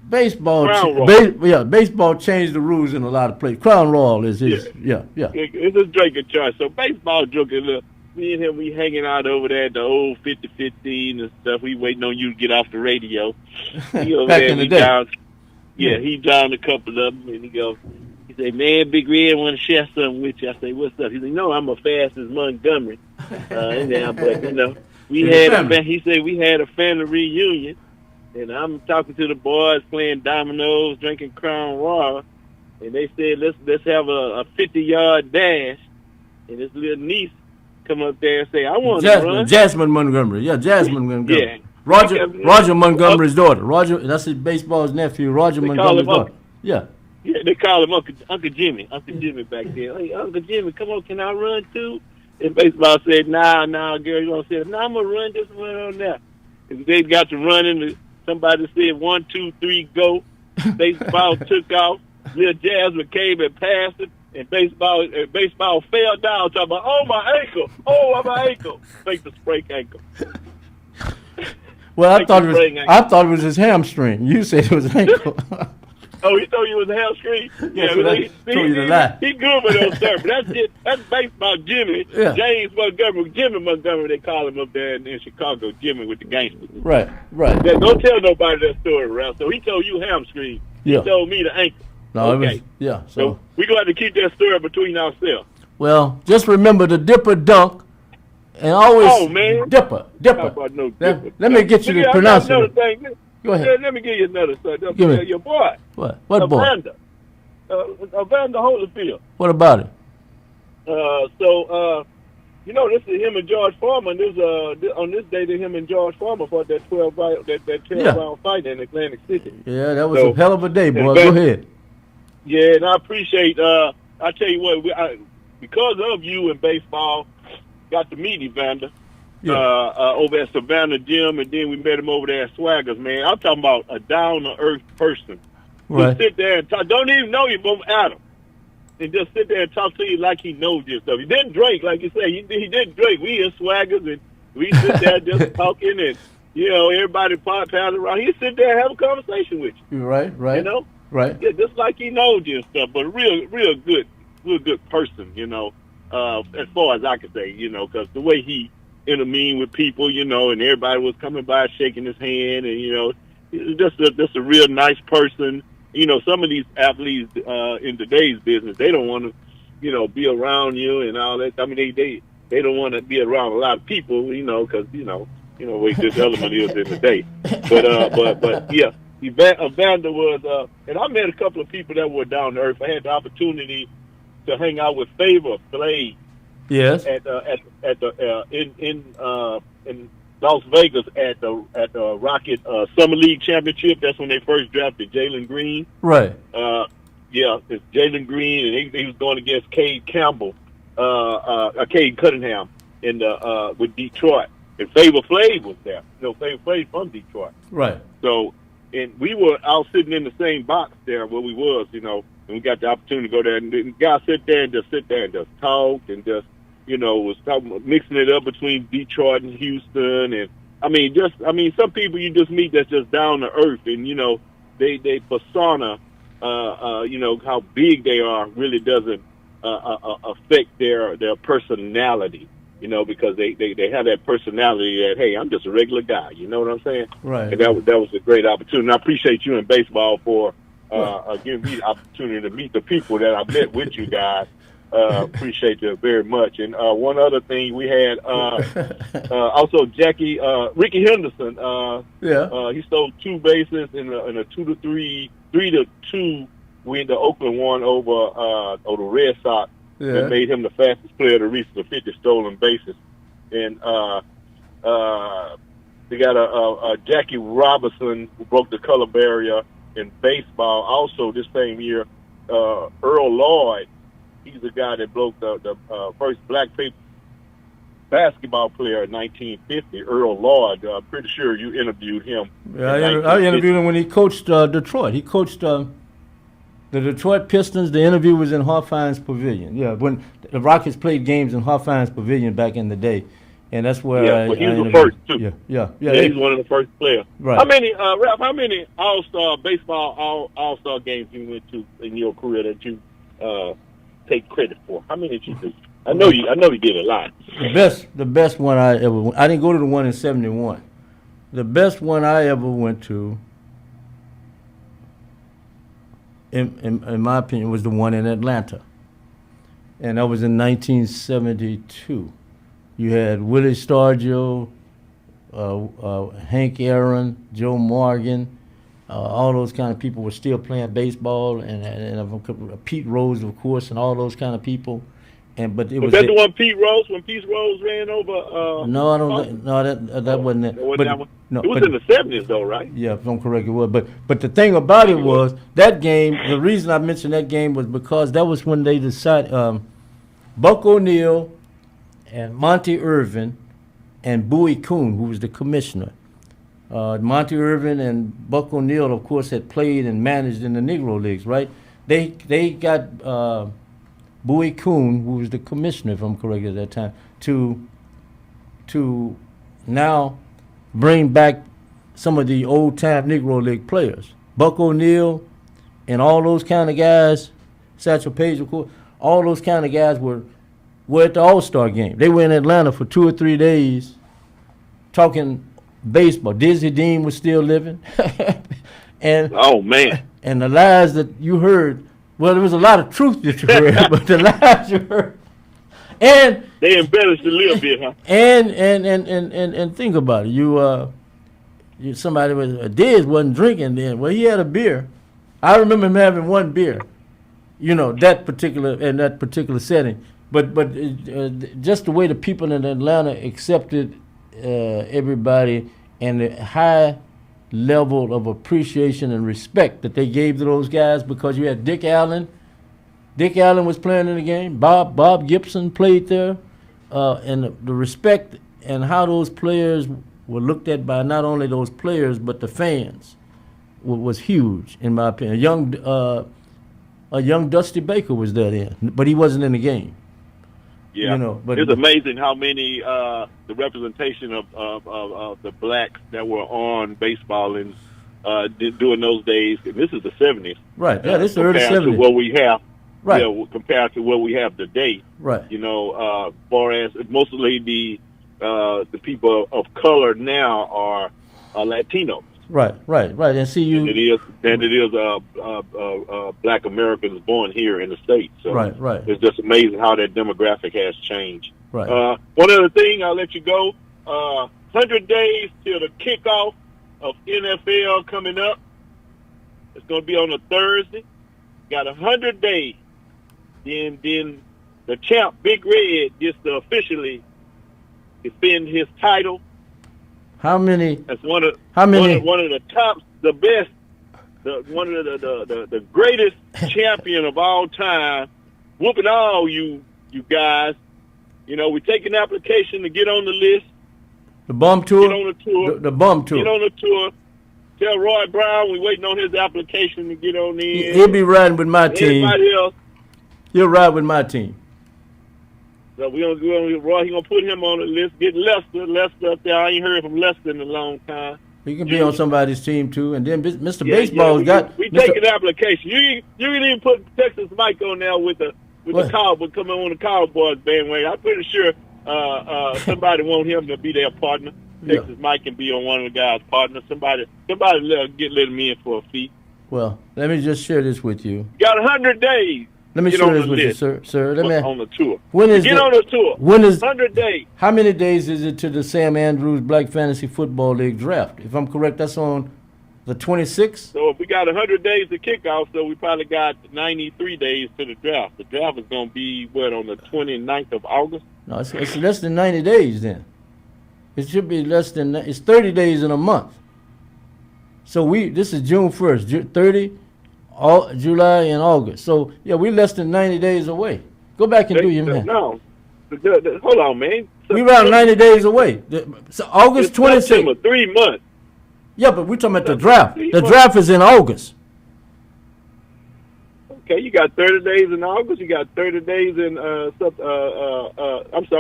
baseball, Crown Royal. baseball changed the rules in a lot of places. Crown Royal is his, yeah. It's his drink of choice. So baseball drinking, look, me and him, we hanging out over there at the old 50-15 and stuff. We waiting on you to get off the radio. He over Back there, in the we day. down. Yeah, he down a couple of them, and he goes, he say, man, Big Red, want to share something with you. I say, what's up? He say, no, I'm as fast as Montgomery. Now, but, you know, he said we had a family reunion, and I'm talking to the boys playing dominoes, drinking Crown Royal, and they said, let's have a 50-yard dash, and his little niece come up there and say, I want to run. Jasmine Montgomery, Jasmine Montgomery. Yeah. Roger Montgomery's daughter. That's his baseball's nephew, Roger They call Montgomery's him daughter. Yeah. Yeah, they call him Uncle Jimmy. Uncle Jimmy back there. Hey, Uncle Jimmy, come on, can I run too? And baseball said, nah, girl, you gonna say, nah, I'm gonna run this one on there. And they got to run and somebody said 1, 2, 3, go. Baseball took off. Little Jasmine came and passed it. And baseball fell down, talking about, oh, my ankle. Faked the sprained ankle. Well, I Like thought the it sprained was. ankle. I thought it was his hamstring. You said it was ankle. Oh, he told you it was a hamstring? Yeah, so that told you to lie. He good with those terms. That's it. That's baseball Jimmy. Yeah. Jimmy Montgomery, they call him up there in Chicago, Jimmy with the gangsters. Right. Yeah, don't tell nobody that story, Ralph. So he told you hamstring. Yeah. He told me the ankle. No, Okay. it was. Yeah. So We're going to have to keep that story between ourselves. well, just remember the dipper dunk, and always Oh, man. dipper. How about no different? Let me get you Look to here, pronounce I got another it. thing. Go ahead. Yeah, let me give you another thing. Give me. Your boy. What? What boy? Evander. Evander Holyfield. What about it? You know, this is him and George Foreman. On this day, him and George Foreman fought that 12 round fight in Atlantic City. Yeah, that was a hell of a day, boy. Go ahead. Yeah, and I appreciate. I tell you what, because of you in baseball, got to meet Evander over at Savannah Gym, and then we met him over there at Swaggers. Man, I'm talking about a down to earth person who sit there and talk. Don't even know you from Adam. And just sit there and talk to you like he knows your stuff. He didn't drink, like you say. He didn't drink. We in Swaggers, and we sit there just talking, and, everybody pass around. He sit there and have a conversation with you. Right. You know? Right. Yeah, just like he knows you and stuff, but real good person, as far as I can say, because the way he intervened with people, and everybody was coming by shaking his hand, and, just a real nice person. Some of these athletes in today's business, they don't want to, be around you and all that. I mean, they don't want to be around a lot of people, because what this element is in the day. But yeah, Evander was, and I met a couple of people that were down to earth. I had the opportunity to hang out with Favor Flay. Yes. In Las Vegas at the Rocket Summer League Championship. That's when they first drafted Jalen Green. Right. It's Jalen Green, and he was going against Cade Campbell, Cade Cunningham with Detroit. And Favor Flay was there. Favor Flay from Detroit. Right. So, and we were out sitting in the same box there where we was, and we got the opportunity to go there. And the guy sit there and just talk and just, was talking, mixing it up between Detroit and Houston. And some people you just meet that's just down to earth, and they persona, how big they are really doesn't affect their personality, because they have that personality that, hey, I'm just a regular guy. You know what I'm saying? Right. And that was a great opportunity. And I appreciate you in baseball for giving me the opportunity to meet the people that I met with you guys. Appreciate you very much. And one other thing we had, also Ricky Henderson. He stole 2 bases in a 3-2 win. The Oakland won over the Red Sox. Yeah. That made him the fastest player to reach the 50 stolen bases. And they got a Jackie Robinson who broke the color barrier in baseball. Also, this same year, Earl Lloyd. He's the guy that broke the first black basketball player in 1950, Earl Lloyd. I'm pretty sure you interviewed him. Yeah, I interviewed him when he coached Detroit. He coached the Detroit Pistons. The interview was in Hofheinz Pavilion. Yeah, when the Rockets played games in Hofheinz Pavilion back in the day. And that's where he was the first, too. Yeah, he's one of the first players. Right. Ralph, how many All-Star baseball All-Star games you went to in your career that you take credit for? How many did you do? I know you did a lot. The best one I ever went. I didn't go to the one in '71. The best one I ever went to, in my opinion, was the one in Atlanta, and that was in 1972. You had Willie Stargell, Hank Aaron, Joe Morgan. All those kind of people were still playing baseball, and Pete Rose, of course, and all those kind of people. But it was that the one Pete Rose when Pete Rose ran over? No, I don't. No, that wasn't it. No, it was in the '70s, though, right? Yeah, if I'm correct, it was. But the thing about it was that game. The reason I mentioned that game was because that was when they decided Buck O'Neil and Monty Irvin and Bowie Kuhn, who was the commissioner. Monty Irvin and Buck O'Neil, of course, had played and managed in the Negro Leagues, right? They got Bowie Kuhn, who was the commissioner, if I'm correct at that time, to now bring back some of the old-time Negro League players. Buck O'Neil and all those kind of guys, Satchel Paige, of course, all those kind of guys were at the All-Star game. They were in Atlanta for 2 or 3 days talking baseball. Dizzy Dean was still living. And oh, man. And the lies that you heard, well, there was a lot of truth that you heard, but the lies you heard. And they embellished a little bit, huh? And think about it. You somebody was Diz wasn't drinking then. Well, he had a beer. I remember him having one beer. In that particular setting. But just the way the people in Atlanta accepted everybody and the high level of appreciation and respect that they gave to those guys, because you had Dick Allen. Dick Allen was playing in the game. Bob Gibson played there. And the respect and how those players were looked at by not only those players but the fans was huge, in my opinion. A young Dusty Baker was there then, but he wasn't in the game. Yeah, You know, but it's amazing how many the representation of the blacks that were on baseball and during those days. And this is the 70s, right? Yeah, this is the early compared to 70s. what we have, Right. Yeah, compared to what we have today. Right. You know, far as mostly the people of color now are Latinos. Right. And see than it is black Americans born here in the States. So Right. it's just amazing how that demographic has changed. Right. One other thing, I'll let you go. 100 days till the kickoff of NFL coming up. It's going to be on a Thursday. Got 100 days. Then the champ, Big Red, gets to officially defend his title. How many? That's one of How many? one of the tops, the best, one of the greatest champion of all time, whooping all you guys. You know, we take an application to get on the list. The bum tour. Get on the tour. The bum tour. Get on the tour. Tell Roy Brown we're waiting on his application to get on in. He'll be riding with my team. Everybody else. He'll ride with my team. So Roy, he gonna put him on the list. Get Lester up there. I ain't heard from Lester in a long time. He can be on somebody's team too. And then Mr. Yeah, Baseball's got. We Mr. take an application. You can even put Texas Mike on there with the Cowboys, coming on the Cowboys bandwagon. I'm pretty sure somebody want him to be their partner. Texas Mike can be on one of the guys' partners. Somebody let him in for a fee. Well, let me just share this with you. You got 100 days. Let me Get share on this the with you, list. sir. Let me on the tour. When is Get the- on the tour. When is 100 days? How many days is it to the Sam Andrews Black Fantasy Football League draft? If I'm correct, that's on the 26th. So if we got 100 days to kick off, so we probably got 93 days to the draft. The draft is going to be, on the 29th of August? No, it's less than 90 days then. It should be less than, it's 30 days in a month. So this is June 1st, 30, July and August. So, yeah, we're less than 90 days away. Go back and do your math. No. Hold on, man. We're around 90 days away. So August 26th. September, 3 months. Yeah, but we're talking about the draft. The draft is in August. Okay, you got 30 days in August. You got 30 days in you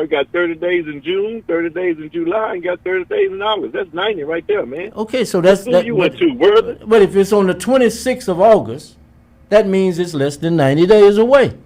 got 30 days in June, 30 days in July, and you got 30 days in August. That's 90 right there, man. Okay, so that's Who you went to, Worthing? But if it's on the 26th of August, that means it's less than 90 days away.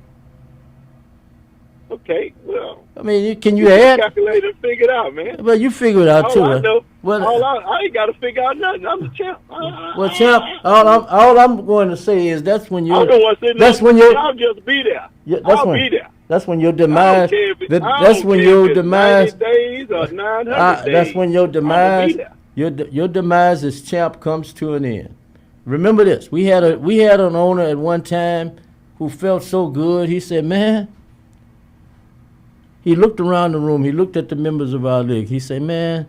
Okay, well. I mean, can you Get your add? calculator and figure it out, man. Well, you figure it out All too. I know, Well, I ain't got to figure out nothing. I'm the champ. well, champ, all I'm going to say is that's when you're. I'm the one sitting That's there. when you're. I'll just be there. Yeah, that's I'll when, be there. That's when your I don't demise. care if it- I That's don't when care your if it's demise. 90 days or 900 days. That's when your I'll be demise. there. Your demise as champ comes to an end. Remember this: we had an owner at one time who felt so good. He said, "Man." He looked around the room. He looked at the members of our league. He said, "Man,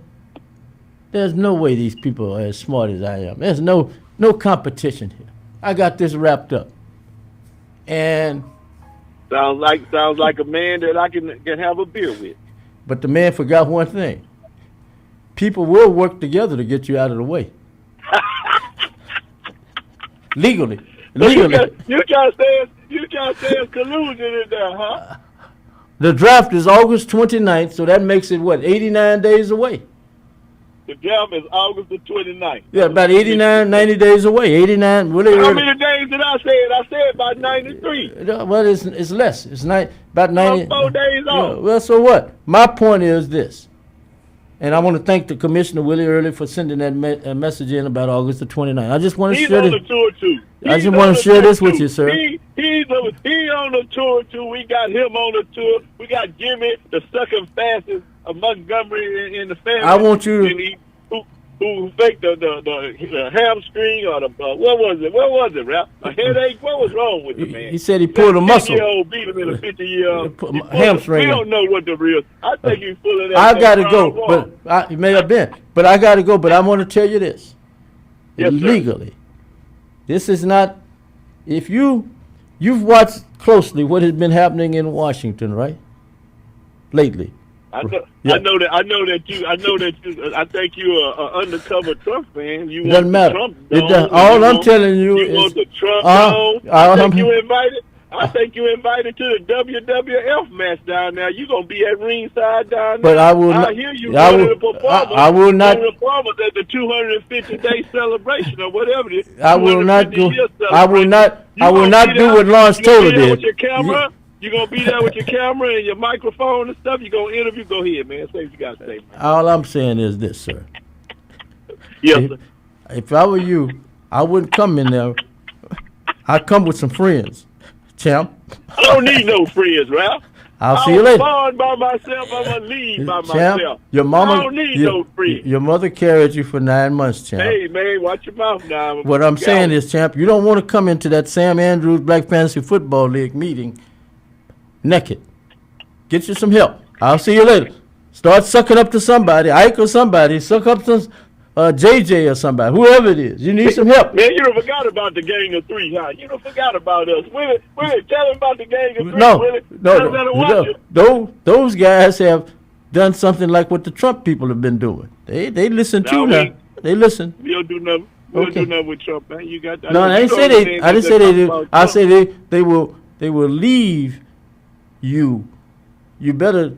there's no way these people are as smart as I am. There's no competition here. I got this wrapped up." And Sounds like a man that I can have a beer with. but the man forgot one thing. People will work together to get you out of the way. Legally. So you trying to say it's collusion in there, huh? The draft is August 29th, so that makes it, 89 days away? The draft is August the 29th. Yeah, about 89, 90 days away. 89, really. How many days did I say it? I said about 93. Well, it's less. It's about 90. I'm 4 days off. Yeah, well, so what? My point is this, and I want to thank the Commissioner Willie Early for sending that message in about August the 29th. I just want to He's share on this. the tour too. I just want to share this with you, sir. He's on the tour too. We got him on the tour. We got Jimmy, the second fastest of Montgomery in the family. I want you to- And who faked the hamstring or the what was it? What was it, Ralph? A headache? What was wrong with the man? He said he pulled a muscle. 50-year-old beat him in a 50-year-old hamstring. We don't know what the real. I think he's full of that. I got to go, but it may have been. But I got to go. But I want to tell you this. Yes, legally, this is not. If you've watched closely what has been happening in Washington, right? Lately. I know that you. I think you're an undercover Trump fan. You It doesn't want matter. Trump It dome, does, all I'm telling you you is want the Trump dome. I think you invited to the WWF match down there. You gonna be at ringside down there. But I will not. I hear you running the performance. I will not. The performance at the 250-day celebration or whatever it is. I will not do. 250-year I will not. I will not do what Lawrence Taylor did. With your camera. You gonna be there with your camera and your microphone and stuff. You gonna interview. Go ahead, man. Say what you gotta say, man. All I'm saying is this, sir. Yes, sir. If I were you, I wouldn't come in there. I'd come with some friends, champ. I don't need no friends, Ralph. I'll see you later. I'm born by myself. I'm gonna leave by Champ, myself. your mama. I don't need no friends. Your mother carried you for 9 months, champ. Hey, man, watch your mouth now. What I'm saying is, champ, you don't want to come into that Sam Andrews Black Fantasy Football League meeting naked. Get you some help. I'll see you later. Start sucking up to somebody, Ike or somebody. Suck up to JJ or somebody, whoever it is. You need some help. Man, you done forgot about the gang of three, huh? You done forgot about us. Willie, tell them about the gang of three. No. Those guys have done something like what the Trump people have been doing. They listen too now. They listen. We'll do nothing. We'll do nothing with Trump, man. You got that. No, I didn't say they. I didn't say they did. I say they will leave you. You better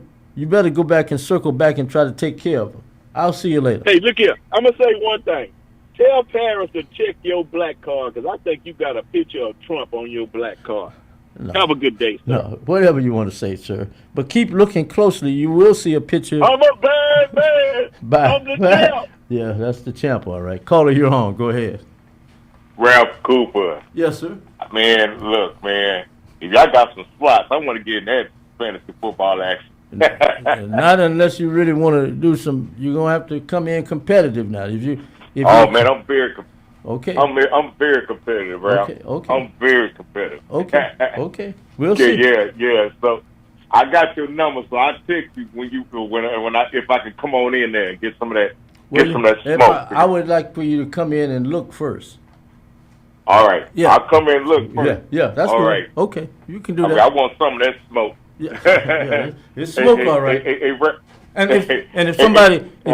go back and circle back and try to take care of them. I'll see you later. Hey, look here. I'm going to say one thing. Tell Paris to check your black card because I think you got a picture of Trump on your black card. No. Have a good day, sir. No, whatever you want to say, sir. But keep looking closely. You will see a picture. I'm a bad man. Bye. I'm the champ. Yeah, that's the champ, all right. Caller, you're on. Go ahead. Ralph Cooper. Yes, sir. Man, look, man. If y'all got some slots, I want to get in that fantasy football action. Not unless you really want to do some. You're gonna have to come in competitive now. Man, I'm very. Okay. I'm very competitive, Ralph. Okay. I'm very competitive. Okay. Okay. We'll see. Yeah. So I got your number, so I text you if I can come on in there and get some of that. Some of that smoke. I would like for you to come in and look first. All right. Yeah. I'll come in and look first. Yeah. That's all good. right. Okay. You can do that. I want some of that smoke. Yeah. It's smoke, all right. And if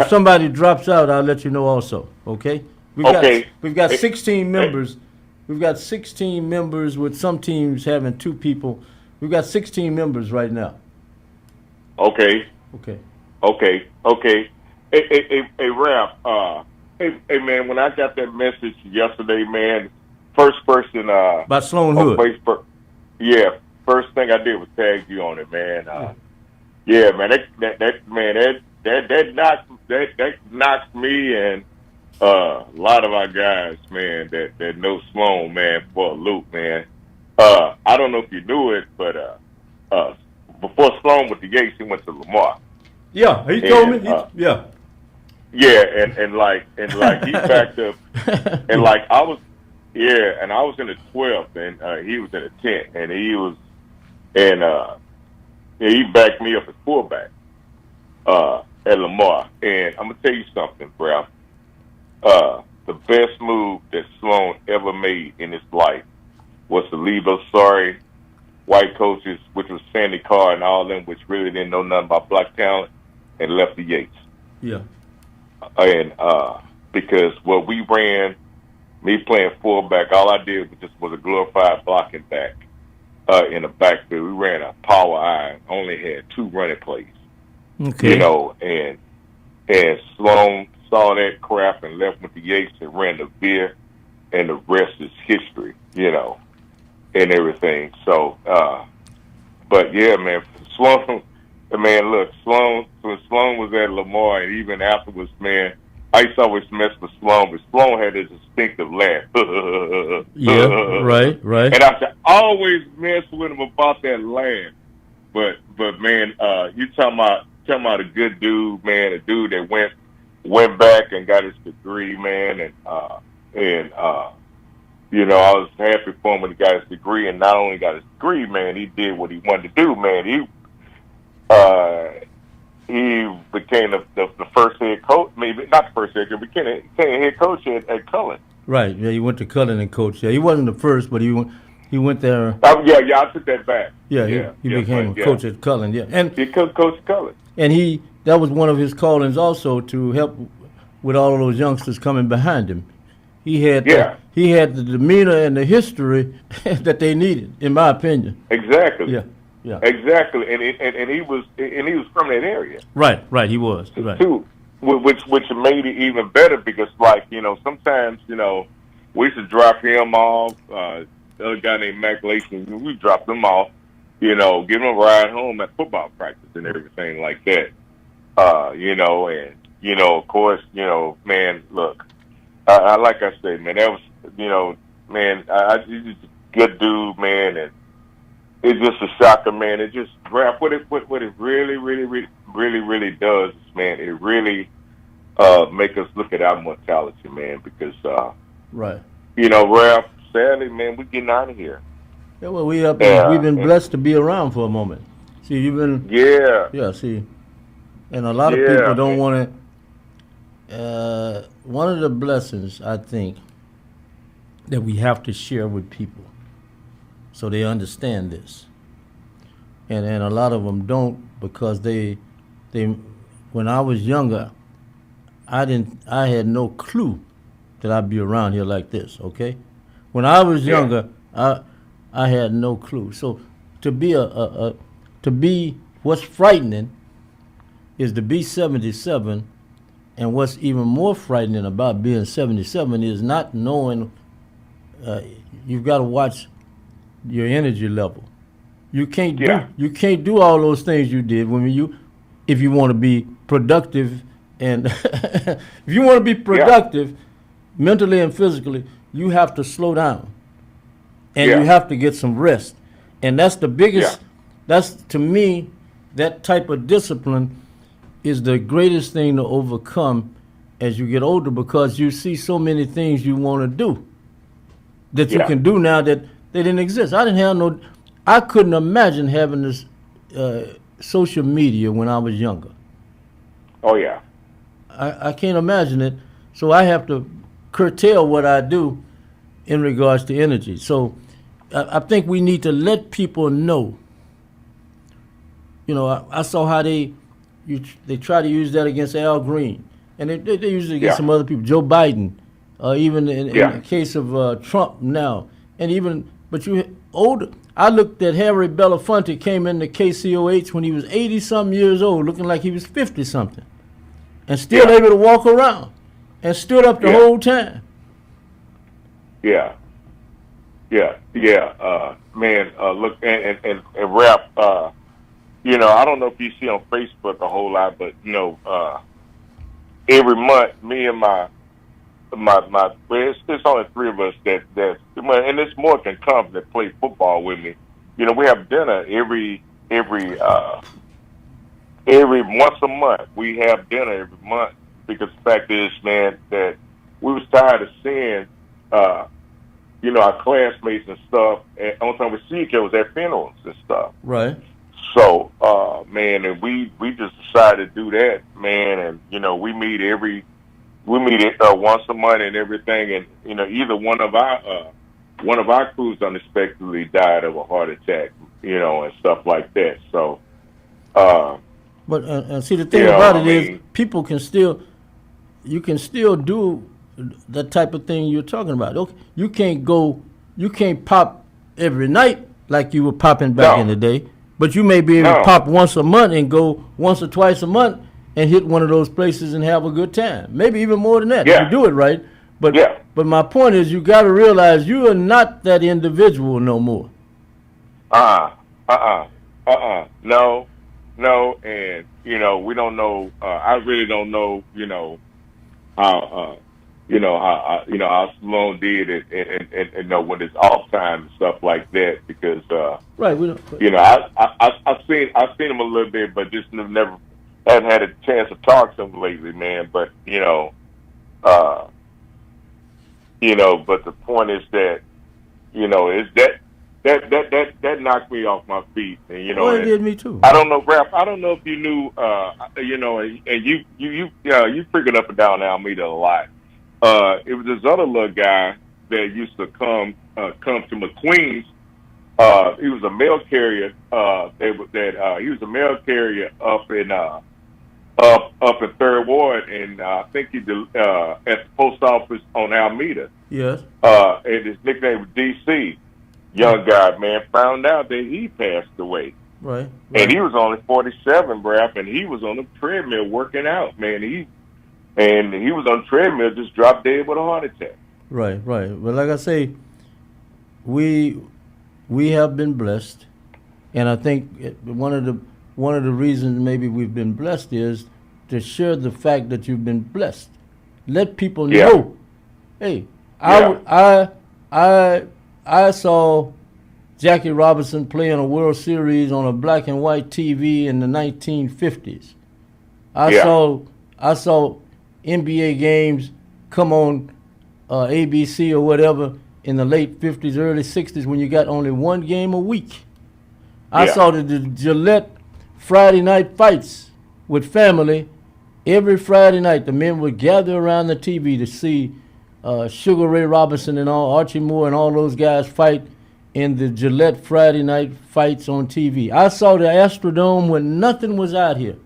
somebody drops out, I'll let you know also. Okay. We've got 16 members. We've got 16 members with some teams having 2 people. We've got 16 members right now. Okay. Hey, Ralph. Hey, man. When I got that message yesterday, man, first person about Sloan on Hood. Facebook. Yeah. First thing I did was tag you on it, man. Yeah, man. That knocked me and a lot of our guys, man, that know Sloan, man, for a loop, man. I don't know if you knew it, but before Sloan with the Yates, he went to Lamar. Yeah, he told me. Yeah, and like he backed up, and like I was in the 12th, and he was in the 10th, and he backed me up as fullback at Lamar. And I'm gonna tell you something, Ralph. The best move that Sloan ever made in his life was to leave those sorry white coaches, which was Sandy Carr and all them, which really didn't know nothing about black talent, and left the Yates. Yeah. And because what we ran, me playing fullback, all I did was a glorified blocking back. In the backfield, we ran a power iron, only had 2 running plays. Okay. You know, and Sloan saw that crap and left with the Yates and ran the veer, and the rest is history, you know, and everything. So, but yeah, man, Sloan, look, when Sloan was at Lamar and even afterwards, man, I used to always mess with Sloan, but Sloan had this distinctive laugh. Yeah, right. And I should always mess with him about that laugh. But man, you talking about a good dude, man, a dude that went went back and got his degree, man, and you know, I was happy for him when he got his degree, and not only got his degree, man, he did what he wanted to do, man. He became the first head coach, maybe not the first head coach, became a head coach at Cullen. Right. Yeah, he went to Cullen and coached. Yeah, he wasn't the first, but he went there. Yeah, I took that back. Yeah, he became a coach at Cullen. Yeah, and he coached Cullen. And that was one of his callings also, to help with all of those youngsters coming behind him. He had the demeanor and the history that they needed, in my opinion. Exactly. Yeah. Exactly, and he was from that area. Right. He was. Right. Too, which made it even better because, like, you know, sometimes, you know, we used to drop him off. The other guy named Mac Lason, we dropped them off. You know, give them a ride home at football practice and everything like that. You know, and you know, of course, you know, man, look, I like I said, man, that was, you know, man, he's just a good dude, man, and it's just a shocker, man. It just, Ralph, what it really does is, man, it really make us look at our mortality, man, because right, you know, Ralph, sadly, man, we're getting out of here. Yeah, well, we've been blessed to be around for a moment. See, you've been see, and a lot of people don't want to. One of the blessings, I think, that we have to share with people, so they understand this, and a lot of them don't, because they when I was younger, I had no clue that I'd be around here like this. Okay, when I was younger, I had no clue. So to be what's frightening is to be 77, and what's even more frightening about being 77 is not knowing. You've got to watch your energy level. You can't do all those things you did if you want to be productive, and if you want to be productive mentally and physically, you have to slow down. And you have to get some rest. And that's the biggest, that's, to me, that type of discipline is the greatest thing to overcome as you get older, because you see so many things you want to do that you can do now that they didn't exist. I couldn't imagine having this social media when I was younger. Oh, yeah. I can't imagine it. So I have to curtail what I do in regards to energy. So I think we need to let people know. You know, I saw how they try to use that against Al Green, and they use it against some other people, Joe Biden, even in the case of Trump now, and even I looked at Harry Belafonte, came into KCOH when he was 80-something years old, looking like he was 50-something, and still able to walk around, and stood up the whole time. Man, look, and Ralph, you know, I don't know if you see on Facebook a whole lot, but, you know, every month, me and my it's only three of us that and it's more than come that play football with me. You know, we have dinner every once a month. We have dinner every month, because the fact is, man, that we was tired of seeing, you know, our classmates and stuff. And only time we see each other was at funerals and stuff. Right. So, man, and we just decided to do that, man. And, you know, we meet once a month and everything. And, you know, either one of our crews unexpectedly died of a heart attack, you know, and stuff like that. So, but see, the thing about it is, people can still, you can still do that type of thing you're talking about. Okay, you can't pop every night like you were popping back in the day, but you may be able to pop once a month and go once or twice a month and hit one of those places and have a good time. Maybe even more than that if you do it right. But my point is, you got to realize you are not that individual no more. No, and, you know, we don't know, I really don't know, you know, how Sloan did it, and know when it's off time and stuff like that, because, right, we don't, you know, I've seen him a little bit, but just never hadn't had a chance to talk to him lately, man. But but the point is that is that knocked me off my feet, and It did me too. I don't know, Ralph. I don't know if you knew, and you freaking up and down Alameda a lot. It was this other little guy that used to come to McQueen's. He was a mail carrier. He was a mail carrier up in Third Ward, and I think he at the post office on Alameda. Yes. And his nickname was DC. Young guy, man, found out that he passed away. Right. And he was only 47, Ralph, and he was on the treadmill working out, man. He was on the treadmill, just dropped dead with a heart attack. Right. But like I say, we have been blessed, and I think one of the reasons maybe we've been blessed is to share the fact that you've been blessed. Let people know. Hey, I saw Jackie Robinson play in a World Series on a black and white TV in the 1950s. I saw NBA games come on ABC or whatever in the late 50s, early 60s when you got only one game a week. I saw the Gillette Friday night fights with family. Every Friday night, the men would gather around the TV to see Sugar Ray Robinson and Archie Moore and all those guys fight in the Gillette Friday night fights on TV. I saw the Astrodome when nothing was out here.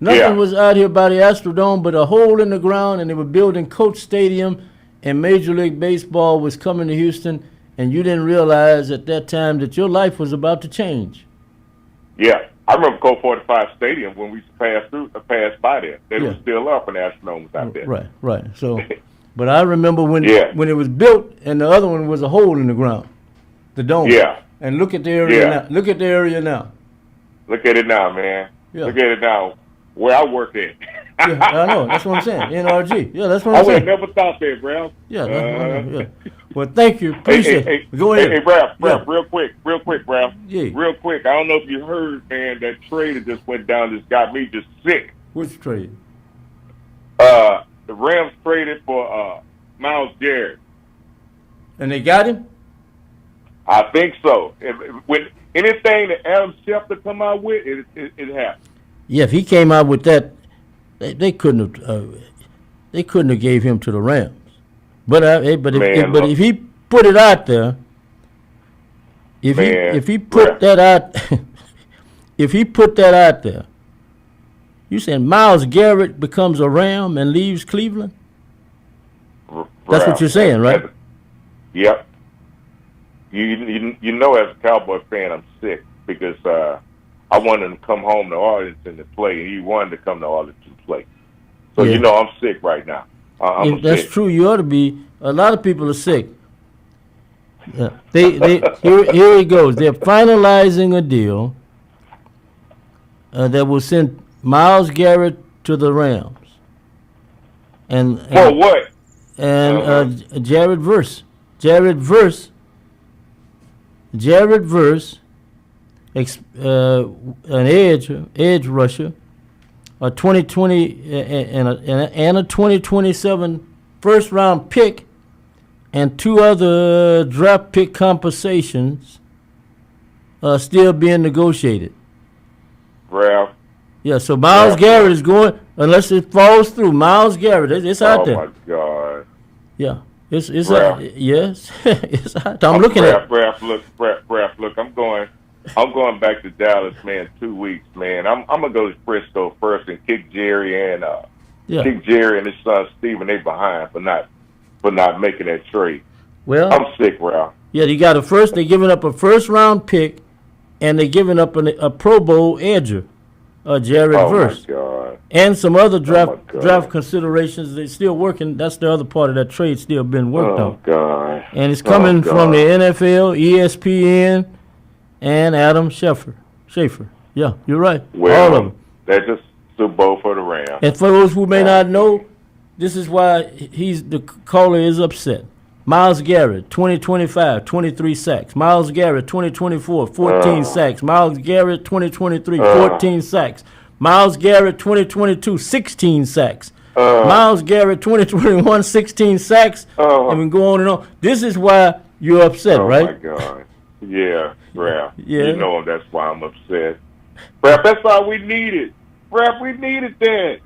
Nothing was out here by the Astrodome but a hole in the ground, and they were building Coach Stadium, and Major League Baseball was coming to Houston, and you didn't realize at that time that your life was about to change. Yeah. I remember Colt 45 Stadium when we passed by there. They were still up and the Astrodome was out there. Right. So, but I remember when it was built, and the other one was a hole in the ground, the dome. Yeah. And look at the area now. Look at the area now. Look at it now, man. Yeah. Look at it now. Where I work at. I know. That's what I'm saying. NRG. Yeah, that's what I'm saying. I would have never thought that, Ralph. Yeah. Well, thank you. Appreciate it. Go ahead. Hey, Ralph, real quick, Ralph. Yeah. Real quick. I don't know if you heard, man, that trade that just went down just got me just sick. Which trade? The Rams traded for Myles Garrett. And they got him? I think so. When anything that Adam Schefter come out with, it happened. Yeah, if he came out with that, they couldn't have gave him to the Rams. But if he put it out there, if he put that out there, you saying Myles Garrett becomes a Ram and leaves Cleveland? That's what you're saying, right? Yep. You know, as a Cowboy fan, I'm sick because I wanted him to come home to Arlington to play, and he wanted to come to Arlington to play. So I'm sick right now. That's sick. true. You ought to be. A lot of people are sick. Yeah. Here he goes. They're finalizing a deal that will send Myles Garrett to the Rams. And for what? And Jared Verse, an edge rusher, a 2020 and a 2027 first round pick, and two other draft pick compensations still being negotiated. Ralph. Yeah, so Myles Garrett is going, unless it falls through. Myles Garrett, it's out there. Oh my God. Yeah, it's yes, it's out there. I'm looking at. Ralph, look, I'm going back to Dallas, man. 2 weeks, man. I'm gonna go to Frisco first and kick Jerry and his son Steven. They behind for not making that trade. Well, I'm sick, Ralph. Yeah, they're giving up a first round pick, and they're giving up a Pro Bowl edger, Jared Verse. Oh my God. And some other draft considerations. They're still working. That's the other part of that trade still being worked on. Oh God. And it's coming from the NFL, ESPN, and Adam Schefter. Yeah, you're right. Well, all of them. That's just Super Bowl for the Rams. And for those who may not know, this is why the caller is upset. Myles Garrett, 2025, 23 sacks. Myles Garrett, 2024, 14 sacks. Myles Garrett, 2023, 14 sacks. Myles Garrett 2022, 16 sacks. Myles Garrett 2021, 16 sacks. And we go on and on. This is why you're upset, right? Oh, my God. Yeah, Ralph. Yeah. You know that's why I'm upset. Ralph, that's all we needed. Ralph, we needed that.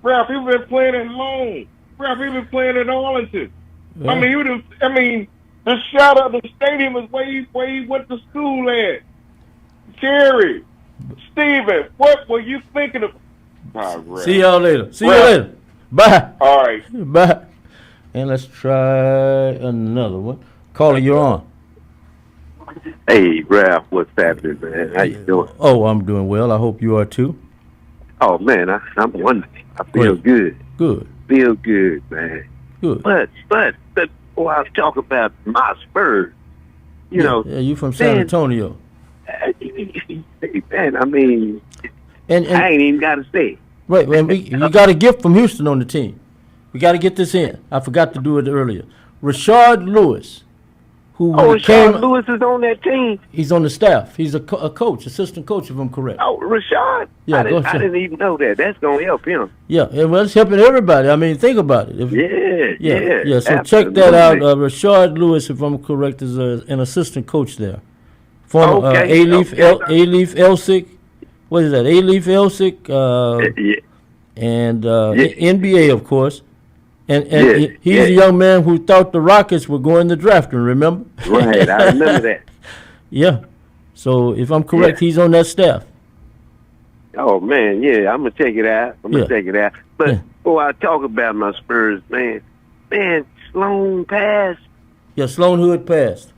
Ralph, he been playing at home. Ralph, he been playing at Arlington. Yeah. I mean, the shot of the stadium is where he went to school at. Jerry, Steven, what were you thinking of? Ralph. See y'all later. See Ralph. you later. Bye. All right. Bye. And let's try another one. Caller, you're on. Hey, Ralph, what's happening, man? How you doing? Oh, I'm doing well. I hope you are too. Oh, man, I'm wonderful. I feel good. Good. Feel good, man. Good. But before I talk about my Spurs, you know. Yeah, you from San Antonio. Man, I mean, and I ain't even got to say it. Right, man. You got a gift from Houston on the team. We got to get this in. I forgot to do it earlier. Rashard Lewis, who Rashard Lewis is on that team. He's on the staff. He's a coach, assistant coach, if I'm correct. Oh, Rashard? Yeah, I didn't even know that. That's going to help him. Yeah, and well, it's helping everybody. I mean, think about it. Yeah. So check that out. Rashard Lewis, if I'm correct, is an assistant coach there. Former A-Leaf Elsick. What is that? A-Leaf Elsick. And NBA, of course. And he's a young man who thought the Rockets were going to draft him, remember? Right, I remember that. Yeah. So if I'm correct, he's on that staff. Oh, man, yeah, I'm going to take it out. But before I talk about my Spurs, man, Sloan passed. Yeah, Sloan Hood passed.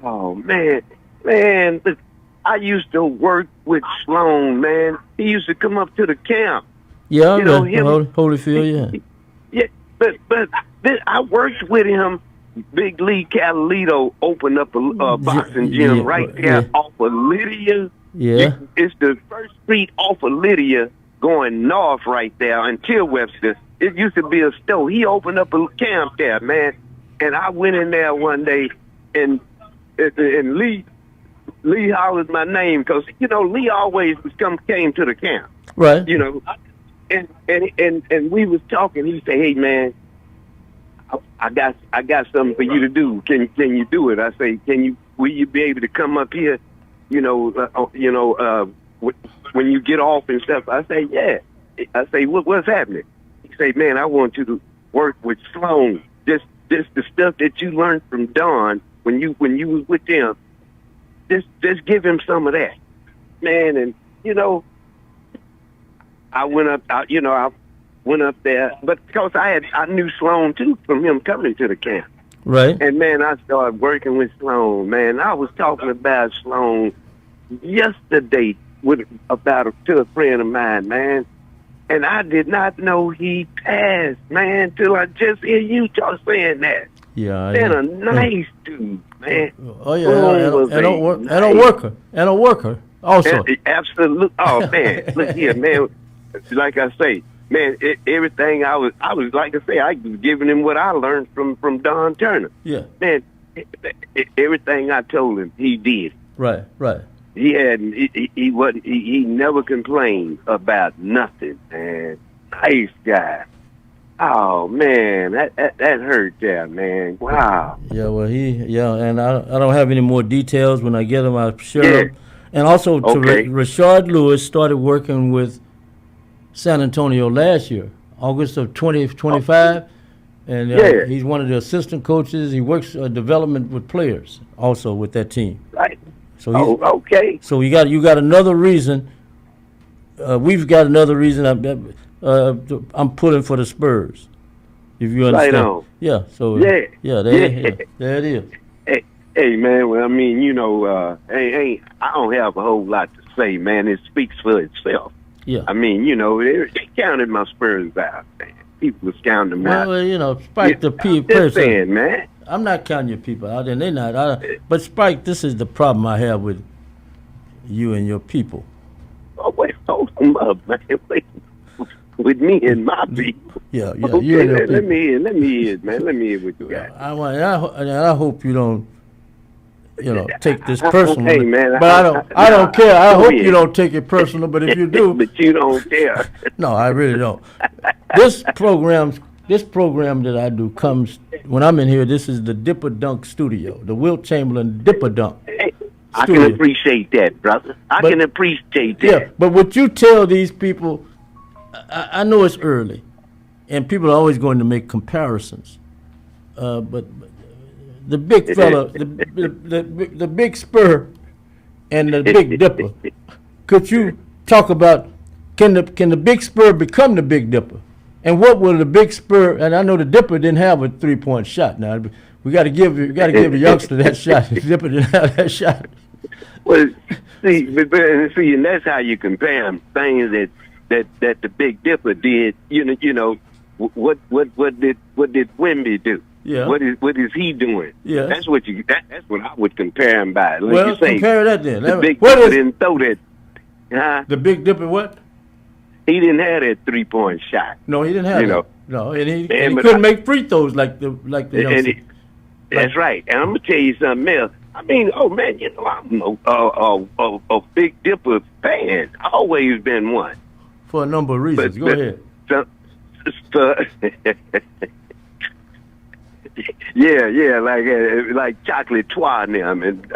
Oh, man, but I used to work with Sloan, man. He used to come up to the camp. Yeah, Holyfield, yeah. Yeah, but I worked with him. Big Lee Catalito opened up a boxing gym right there off of Lydia. Yeah. It's the first street off of Lydia going north right there until Webster. It used to be a store. He opened up a camp there, man. And I went in there one day, and Lee hollered my name because, you know, Lee always came to the camp. Right. You know, and we was talking. He said, "Hey, man, I got something for you to do. Can you do it?" I say, will you be able to come up here? When you get off and stuff. I say, yeah. I say, what's happening? He say, man, I want you to work with Sloan. Just the stuff that you learned from Don when you was with them. Just give him some of that, man. And I went up. I went up there, but because I knew Sloan too from him coming to the camp. Right. And man, I started working with Sloan. Man, I was talking about Sloan yesterday to a friend of mine, man. And I did not know he passed, man, till I just hear you saying that. Yeah. Man, a nice dude, man. Oh yeah, and a worker also. Absolutely. Oh man, look here, man. Like I say, man, everything I was like I say, I was giving him what I learned from Don Turner. Yeah. Man, everything I told him, he did. Right. He never complained about nothing, man. Nice guy. Oh man, that hurt there, man. Wow. Yeah, well and I don't have any more details. When I get them, I'll share them. And also, Rashard Lewis started working with San Antonio last year, August of 2025, and he's one of the assistant coaches. He works development with players also with that team. Right. So So you got another reason. We've got another reason. I'm pulling for the Spurs. If you understand. Right on. Yeah. So there it is. Hey man, well I mean I don't have a whole lot to say, man. It speaks for itself. Yeah. I mean, they counted my Spurs out, man. People was counting them out. Well, Spike the people. Just saying, man. I'm not counting your people out, and they're not. But Spike, this is the problem I have with you and your people. Oh wait, hold them up, man. Wait. With me and my people. Yeah. Okay, You and your people. let me hear, man. Let me hear what you got. I hope you don't take this personally. Hey, man, but I don't care. I go hope ahead. you don't take it personal. But if you do, but you don't care. no, I really don't. This program that I do comes when I'm in here. This is the Dipper Dunk Studio, the Wilt Chamberlain Dipper Dunk. I Studio. can appreciate that, brother. I can appreciate that. Yeah, but what you tell these people, I know it's early, and people are always going to make comparisons. But the big fella, the big spur, and the big dipper. Could you talk about can the big spur become the big dipper? And what will the big spur? And I know the dipper didn't have a 3-point shot. Now we got to give a youngster that shot. The dipper didn't have that shot. Well, see, and that's how you compare 'em. Things that the Big Dipper did. You know, what did Wemby do? Yeah. What is he doing? Yeah. That's what I would compare him by. Like Well, you say, compare that then. The Big What Dipper is- didn't throw that. Huh? The Big Dipper what? He didn't have that 3-point shot. No, he didn't have You that. know. No, and he but couldn't make free throws like the youngster. That's right. And I'm gonna tell you something else. I mean, oh man, you know, I'm a Big Dipper fan. Always been one. For a number of reasons. Go ahead. Yeah, like Chocolate Twa and them and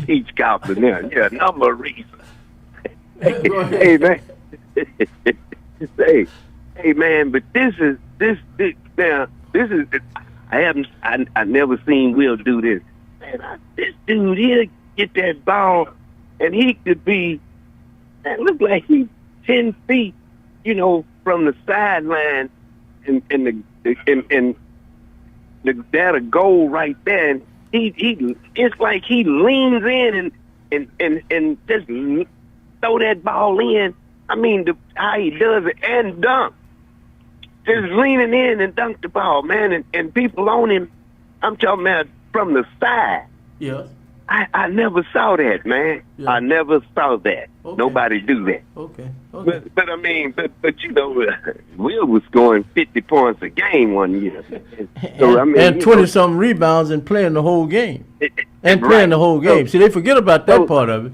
Peach Cops and them. Yeah, number of reasons. Hey man, hey man, but this is I never seen Will do this. Man, this dude, he'll get that ball, and he could be, man, look like he's 10 feet, you know, from the sideline, and that a goal right there, and he it's like he leans in and just throw that ball in. I mean, how he does it and dunk. Just leaning in and dunk the ball, man, and people on him. I'm talking about from the side. Yeah. I never saw that, man. Yeah. I never saw that. Okay. Nobody do that. Okay. But I mean, but you know, Will was scoring 50 points a game one year. So I mean, and 20-something rebounds and playing the whole game. And playing the whole game. See, they forget about that part of it.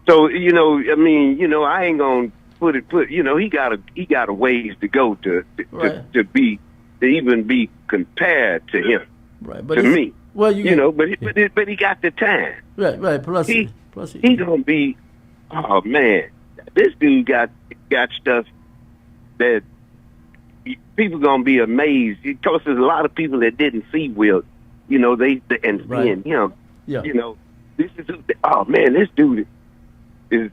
So you know, I mean, you know, I ain't gonna put. You know, he got a ways to go to even be compared to him. Right, but to me. Well, you know, but he got the time. Right. Plus he gonna be. Oh man, this dude got stuff that people gonna be amazed. Because there's a lot of people that didn't see Will. You know, seeing him. Yeah. You know, this is. Oh man, this dude is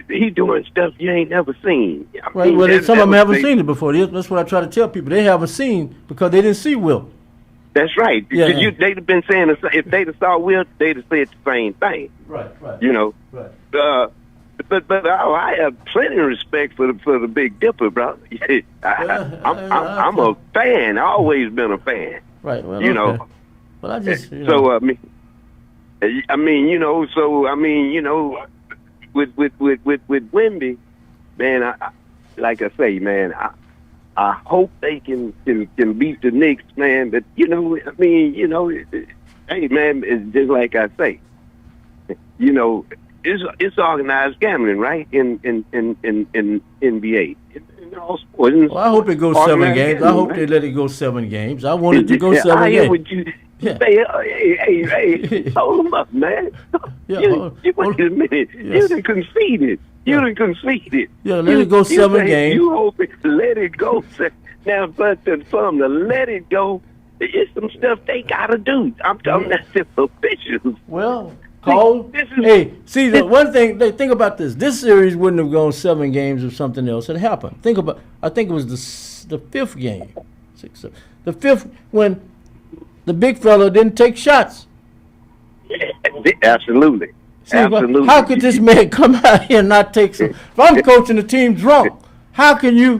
he doing stuff you ain't never seen. I mean, Well, some of them haven't seen it before. That's what I try to tell people. They haven't seen because they didn't see Will. That's right. Yeah. They'd have been saying if they'd have saw Will, they'd have said the same thing. Right. You know. Right. But I have plenty of respect for the Big Dipper, bro. I'm a fan. I always been a fan. Right. Well, you know. Well, I just. I mean, you know. So I mean, you know, with Wemby, man. I like I say, man. I hope they can beat the Knicks, man. But you know, I mean, you know, hey, man, it's just like I say, you know, it's organized gambling, right? In NBA, in all sports. Well, I hope it goes 7 games. I hope they let it go 7 games. I want it to go 7 I hear games. what you say. Hey, hold them up, man. Wait a minute. You done conceded. You done conceded. Yeah, let it go 7 games. You hope it, let it go. Now, but from the let it go, it's some stuff they gotta do. I'm talking about the officials. Well, Cole, see, the one thing, think about this. This series wouldn't have gone 7 games if something else had happened. I think it was the 5th game. 6, 7. The 5th, when the big fella didn't take shots. Absolutely. See, how could this man come out here and not take some? If I'm coaching the team drunk, how can you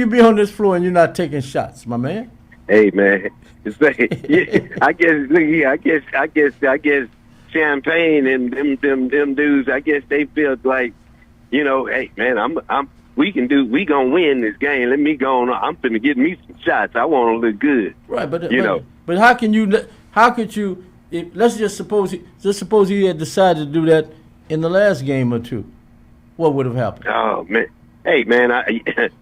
be on this floor and you're not taking shots, my man? Hey, man. I guess Champagne and them dudes. I guess they feel like, you know, hey, man, we gonna win this game. Let me go on. I'm finna get me some shots. I want to look good. Right, you know. But how can you How could you? Let's just suppose he had decided to do that in the last game or two. What would have happened? Oh man, hey man,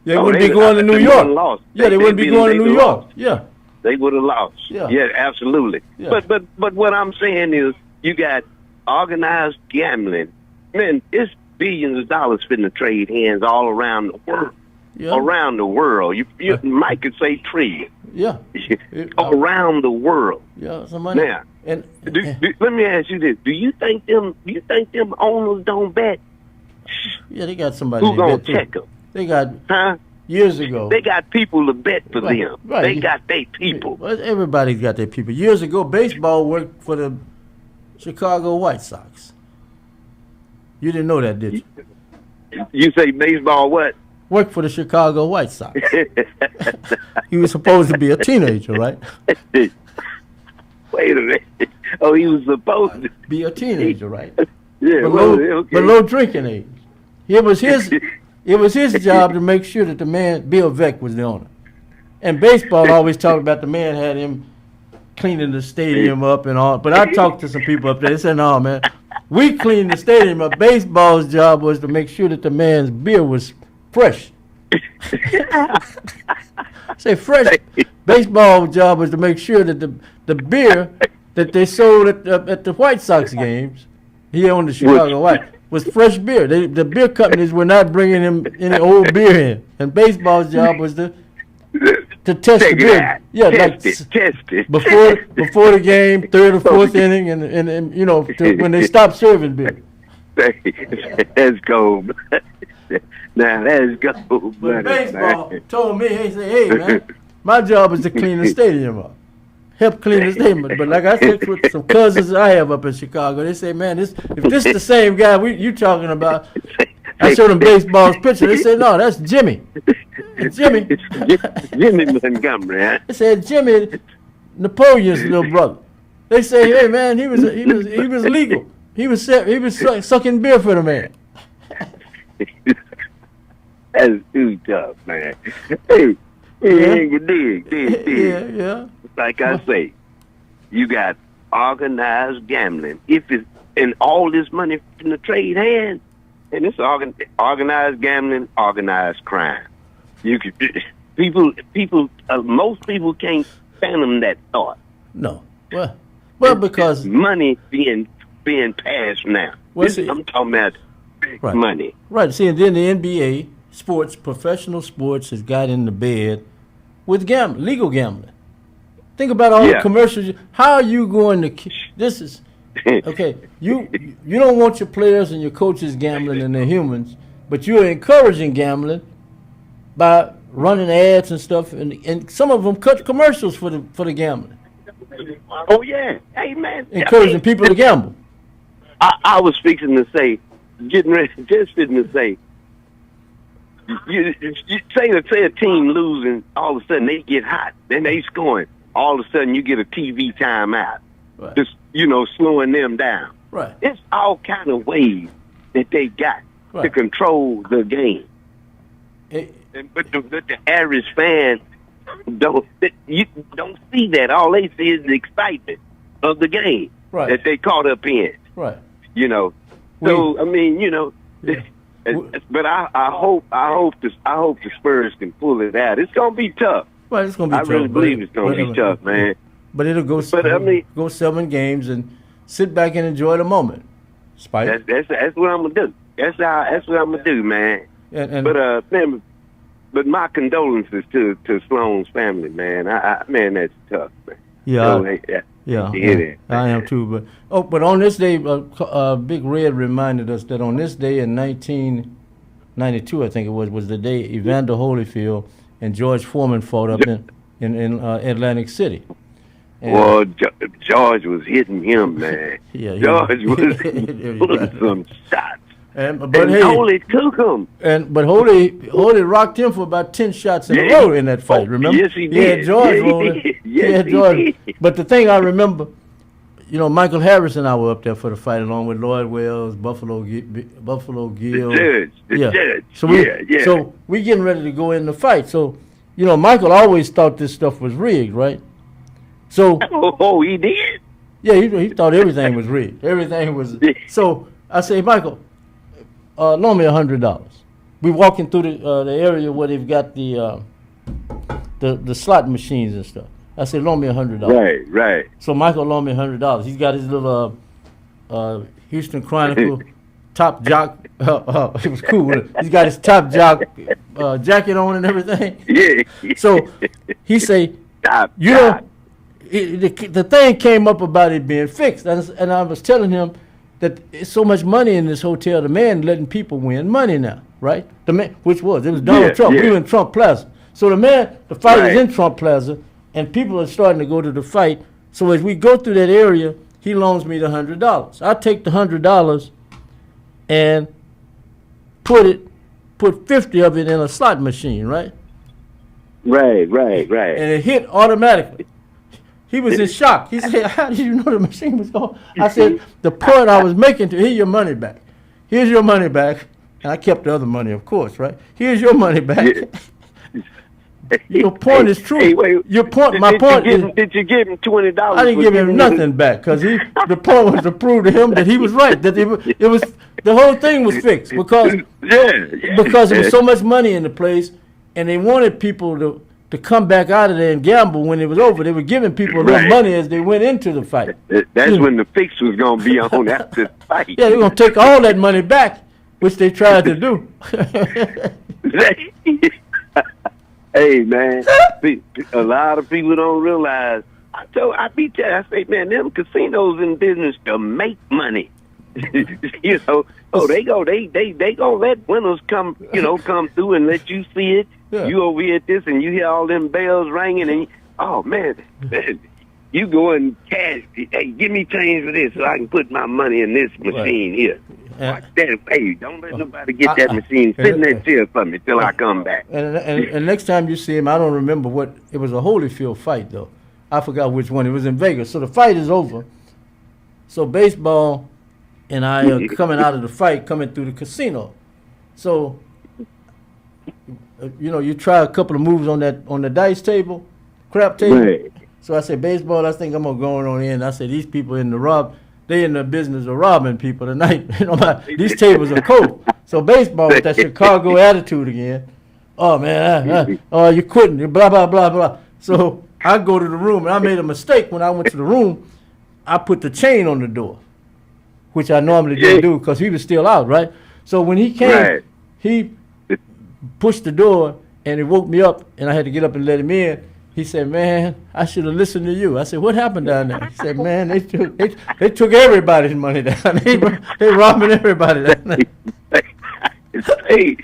they wouldn't be going to New York. Lost. Yeah, they wouldn't be going to New York. Yeah, they would have lost. Yeah, absolutely. Yeah. But what I'm saying is, you got organized gambling. Man, it's billions of dollars finna trade hands all around the world. Yeah. Around the world, you might could say trillion. Yeah, around the world. Yeah, some money. Now, let me ask you this: Do you think them owners don't bet? Yeah, they got somebody. Who's gonna check them? They got years ago. They got people to bet for them. Right. They got their people. Well, everybody's got their people. Years ago, baseball worked for the Chicago White Sox. You didn't know that, did you? You say baseball what? Worked for the Chicago White Sox. He was supposed to be a teenager, right? Wait a minute. Oh, he was supposed to be a teenager, right? Yeah, below drinking age. It was his job to make sure that the man, Bill Veeck, was the owner. And baseball always talked about the man had him cleaning the stadium up and all. But I talked to some people up there. They said, no, man, we cleaned the stadium up. Baseball's job was to make sure that the man's beer was fresh. Say fresh. Baseball job was to make sure that the beer that they sold at the White Sox games, he owned the Chicago White, was fresh beer. The beer companies were not bringing him any old beer in, and baseball's job was to test the beer. Yeah, test it. Before the game, third or fourth inning, and you know when they stopped serving beer. Let's go. Now let's go. But baseball told me, he said, hey man, my job is to clean the stadium up. Help clean the stadium up. But like I said with some cousins I have up in Chicago, they say, man, if this is the same guy you talking about, I showed them baseball's picture. They said, no, that's Jimmy. Jimmy Montgomery, huh? They said Jimmy, Napoleon's little brother. They say, hey man, he was legal. He was sucking beer for the man. That's too tough, man. Hey, dig. Yeah. Like I say, you got organized gambling. And all this money from the trade hands, and it's organized gambling, organized crime. You could most people can't fathom that thought. No, well, because money being passed now. I'm talking about big money. Right. See, and then the NBA professional sports has got into bed with legal gambling. Think about all the commercials. How are you going to? This is okay. You don't want your players and your coaches gambling, and they're humans, but you're encouraging gambling by running ads and stuff, and some of them cut commercials for the gambling. Oh yeah, hey man, encouraging people to gamble. I was fixing to say, you say a team losing, all of a sudden they get hot, then they scoring. All of a sudden you get a TV timeout, just slowing them down. Right. It's all kind of ways that they got to control the game. But the average fan don't see that. All they see is the excitement of the game that they caught up in. Right. So I mean, but I hope the Spurs can pull it out. It's gonna be tough. Well, it's gonna be tough. I really believe it's gonna be tough, man. But it'll go. Go 7 games and sit back and enjoy the moment. Spike. That's what I'm gonna do. That's what I'm gonna do, man. But my condolences to Sloan's family, man. Man, that's tough, man. Yeah, I am too. But on this day, Big Red reminded us that on this day in 1992, I think it was the day Evander Holyfield and George Foreman fought up in Atlantic City. Well, George was hitting him, man. George was pulling some shots. But Holy took him. But Holy rocked him for about 10 shots in a row in that fight. Remember? Yes, he did. He had George rolling. Yes, he did. But the thing I remember, Michael Harris and I were up there for the fight along with Lloyd Wells, Buffalo Gill. The judge. So we getting ready to go in the fight. So Michael always thought this stuff was rigged, right? So Oh, he did. yeah, he thought everything was rigged. Everything was. So I say, Michael, loan me $100. We walking through the area where they've got the slot machines and stuff. I said, loan me $100. Right. So Michael loaned me $100. He's got his little Houston Chronicle top jock. It was cool. He's got his top jock jacket on and everything. Yeah. So he say, Stop. you know, the thing came up about it being fixed, and I was telling him that it's so much money in this hotel. The man letting people win money now, right? The man, it was Donald Trump. We were in Trump Plaza. So the fight is in Trump Plaza, and people are starting to go to the fight. So as we go through that area, he loans me the $100. I take the $100 and put 50 of it in a slot machine, right? Right. And it hit automatically. He was in shock. He said, how did you know the machine was going? I said, the point I was making to here's your money back. Here's your money back. And I kept the other money, of course, right? Here's your money back. Your point is true. Hey, wait, your point, my point is, did you give him $20? I didn't give him nothing back because the point was to prove to him that he was right. That it was the whole thing was fixed because there was so much money in the place, and they wanted people to come back out of there and gamble when it was over. They were giving people a little money as they went into the fight. That's when the fix was going to be on after the fight. Yeah, they're going to take all that money back, which they tried to do. Hey, man, a lot of people don't realize. I say, man, them casinos in business to make money. They gonna let winners come through and let you see it. Yeah. You over here at this, and you hear all them bells ringing, and oh man, you go and cash. Hey, give me change for this so I can put my money in this machine here. Watch that. Hey, don't let nobody get that machine. Sit in that chair for me till I come back. And next time you see him, I don't remember what it was. A Holyfield fight though. I forgot which one. It was in Vegas. So the fight is over. So baseball and I are coming out of the fight, coming through the casino. So you try a couple of moves on the dice table, crap table. Right. So I said, baseball, I think I'm gonna go on in. I said, these people they in the business of robbing people tonight. These tables are cold. So baseball with that Chicago attitude again. Oh man, you couldn't, blah blah blah blah. So I go to the room, and I made a mistake when I went to the room. I put the chain on the door, which I normally didn't do because he was still out, right? So when he came, he pushed the door, and it woke me up, and I had to get up and let him in. He said, man, I should have listened to you. I said, what happened down there? He said, man, they took everybody's money down there. They robbing everybody down there. Hey,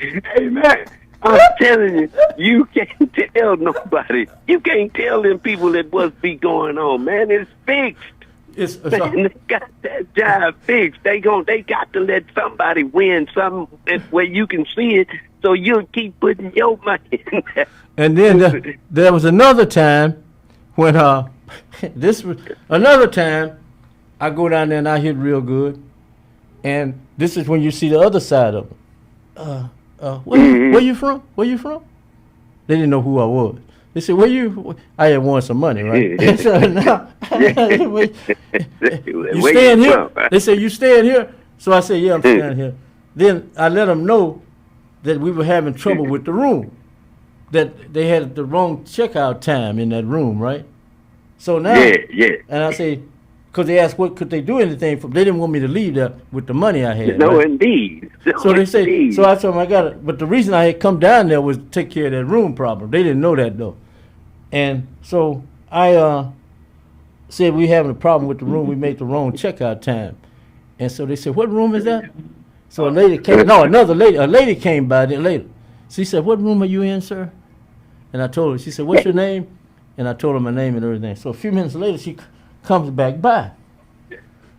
man, I'm telling you, you can't tell nobody. You can't tell them people that what's be going on, man. It's fixed. Man, they got that job fixed. They got to let somebody win something where you can see it, so you'll keep putting your money in there. And then there was another time when this was another time I go down there and I hit real good, and this is when you see the other side of it. Where you from? Where you from? They didn't know who I was. They said, I had won some money, right? So now, you staying here? They said, you staying here? So I said, yeah, I'm staying here. Then I let them know that we were having trouble with the room, that they had the wrong checkout time in that room, right? So now, and I say, because they asked what could they do anything for, they didn't want me to leave there with the money I had. No, right? indeed. So they say, so I told them I got it. But the reason I had come down there was to take care of that room problem. They didn't know that though. And so I said we having a problem with the room. We made the wrong checkout time. And so they said, what room is that? So a lady came, a lady came by then later. She said, what room are you in, sir? And I told her, she said, what's your name? And I told her my name and everything. So a few minutes later, she comes back by.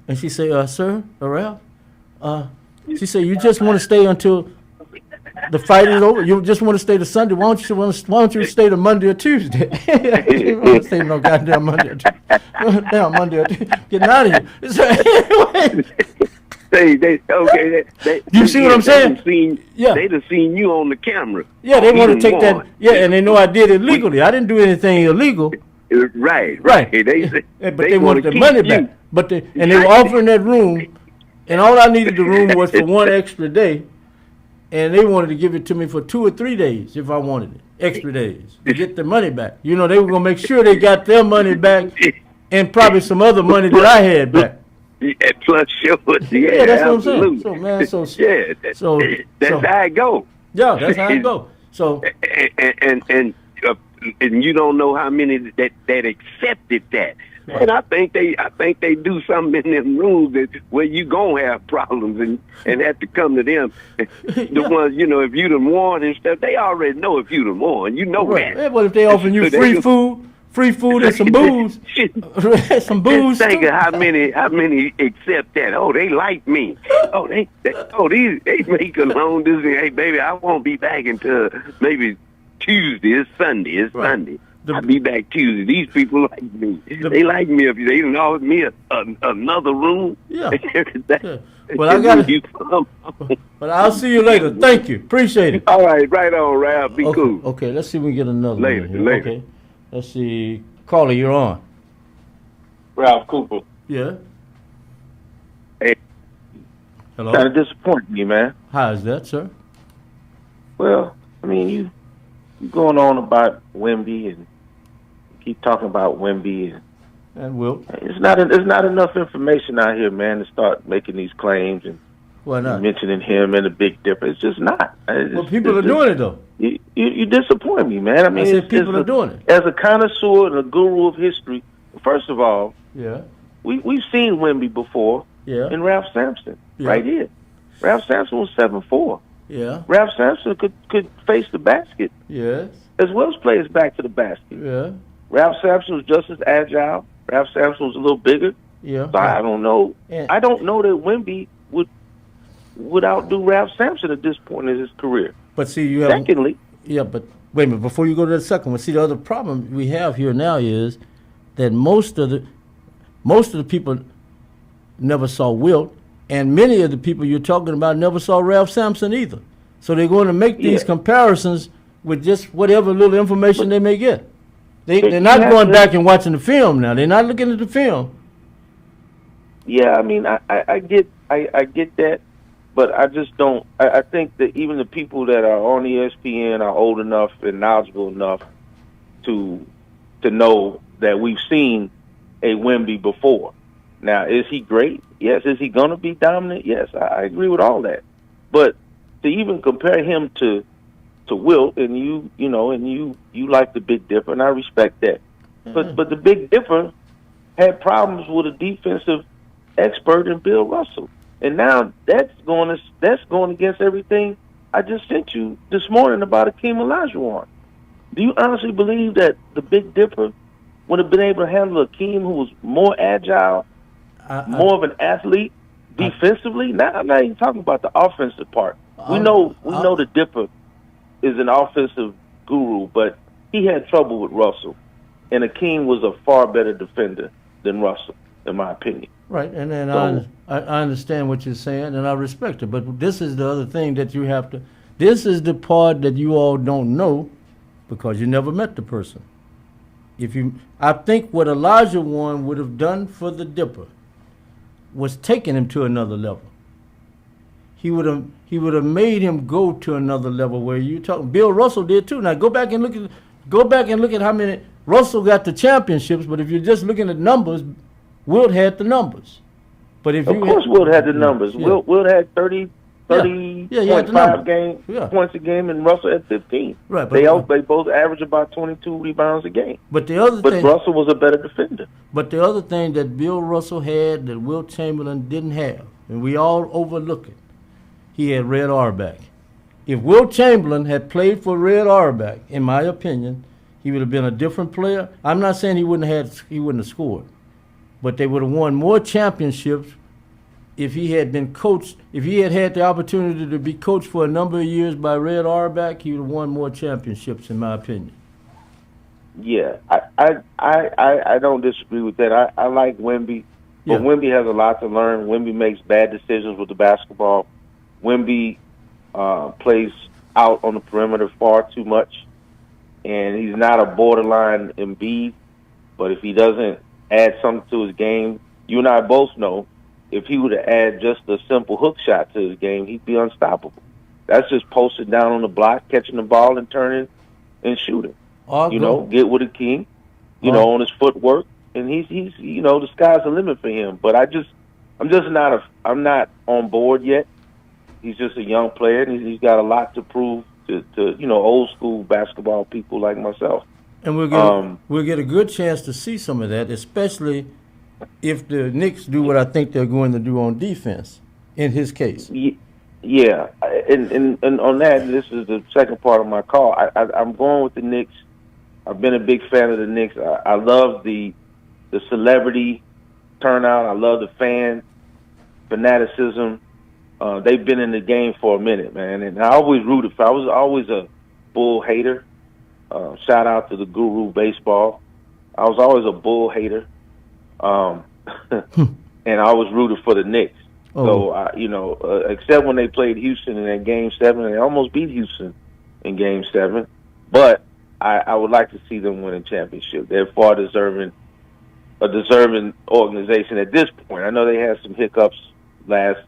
And she said, sir, Ralph, she said, you just want to stay until the fight is over? You just want to stay to Sunday? Why don't you stay to Monday or Tuesday? You don't want to stay no goddamn Monday or Tuesday. Damn Monday or Tuesday. Getting out of here. So anyway. You see what I'm saying? They'd have seen you on the camera. Yeah, they want to take that. Yeah, and they know I did it legally. I didn't do anything illegal. Right. Right. But they wanted the money back. But they were offering that room, and all I needed the room was for one extra day, and they wanted to give it to me for 2 or 3 days if I wanted it, extra days, to get the money back. You know, they were gonna make sure they got their money back, and probably some other money that I had back. Yeah, plus yours. Yeah, that's absolutely. what I'm saying. So, man, yeah, that's how it go. Yeah, that's how it go. So, and you don't know how many that accepted that. Right. And I think they do something in them rules that where you gonna have problems and have to come to them. The ones, you know, if you done won and stuff, they already know if you done won. You know right. that. Yeah, well, if they offering you free food and some booze, some booze. Just think of how many accept that. Oh, they like me. Oh, they make a long distance. Hey, baby, I won't be back until maybe Tuesday. It's Sunday. Sunday. I'll be back Tuesday. These people like me. They like me if they don't offer me another room. Yeah. Well, I got it. But I'll see you later. Thank you. Appreciate it. All right, right on, Ralph. Be cool. Okay, let's see if we can get another later. one here. Okay. Let's see. Caller, you're on. Ralph Cooper. Yeah. Hey. Hello. Kind of disappointing me, man. How is that, sir? Well, I mean, you going on about Wemby and keep talking about Wemby and Wilt. It's not enough information out here, man, to start making these claims and why not mentioning him and the Big Dipper. It's just not. Well, people are doing it though. You disappoint me, man. I mean, I said people are doing it. As a connoisseur and a guru of history, first of all, yeah, we've seen Wemby before. Yeah. And Ralph Sampson right here. Ralph Sampson was 7'4". Yeah. Ralph Sampson could face the basket. Yes. As well as play his back to the basket. Yeah. Ralph Sampson was just as agile. Ralph Sampson was a little bigger. Yeah. So I don't know. Yeah. I don't know that Wemby would outdo Ralph Sampson at this point in his career. But see, you have. Secondly. Yeah, but wait a minute. Before you go to the second one, see, the other problem we have here now is that most of the people never saw Wilt, and many of the people you're talking about never saw Ralph Sampson either. So they're going to make these comparisons with just whatever little information they may get. They're not going back and watching the film now. They're not looking at the film. Yeah, I mean, I get that, but I just don't. I think that even the people that are on ESPN are old enough and knowledgeable enough to know that we've seen a Wemby before. Now, is he great? Yes. Is he going to be dominant? Yes. I agree with all that. But to even compare him to Wilt, and you like the Big Dipper, and I respect that. But the Big Dipper had problems with a defensive expert in Bill Russell, and now that's going against everything I just sent you this morning about Akeem Olajuwon. Do you honestly believe that the Big Dipper would have been able to handle Akeem, who was more agile, more of an athlete defensively? Now, I'm not even talking about the offensive part. We know the Dipper is an offensive guru, but he had trouble with Russell, and Akeem was a far better defender than Russell, in my opinion. Right, and then So- I understand what you're saying, and I respect it. But this is the other thing that you have to. This is the part that you all don't know because you never met the person. I think what Olajuwon would have done for the Dipper was taking him to another level. He would have made him go to another level where you talking. Bill Russell did too. Now go back and look at how many Russell got the championships. But if you're just looking at numbers, Wilt had the numbers. But if Of course, Wilt had the numbers. Yeah. Wilt had 30 he had the 30.5 points a game, and Russell had 15. Right, They both average about 22 rebounds a game. But the other thing, Russell was a better defender. But the other thing that Bill Russell had that Wilt Chamberlain didn't have, and we all overlook it, he had Red Auerbach. If Wilt Chamberlain had played for Red Auerbach, in my opinion, he would have been a different player. I'm not saying he wouldn't have scored, but they would have won more championships if he had been coached. If he had had the opportunity to be coached for a number of years by Red Auerbach, he would have won more championships, in my opinion. Yeah, I don't disagree with that. I like Wemby, but Wemby has a lot to learn. Wemby makes bad decisions with the basketball. Wemby plays out on the perimeter far too much, and he's not a borderline Embiid. But if he doesn't add something to his game, you and I both know if he were to add just a simple hook shot to his game, he'd be unstoppable. That's just posting down on the block, catching the ball and turning and shooting. Get with a king, on his footwork, and he's the sky's the limit for him. But I'm not on board yet. He's just a young player, and he's got a lot to prove to old school basketball people like myself. And we'll get a good chance to see some of that, especially if the Knicks do what I think they're going to do on defense. In his case, yeah, and on that, this is the second part of my call. I'm going with the Knicks. I've been a big fan of the Knicks. I love the celebrity turnout. I love the fan fanaticism. They've been in the game for a minute, man, and I always rooted for. I was always a Bull hater. Shout out to the Guru Baseball. I was always a Bull hater, and I always rooted for the Knicks. So, except when they played Houston in that Game 7, and they almost beat Houston in Game 7. But I would like to see them win a championship. They're a deserving organization at this point. I know they had some hiccups last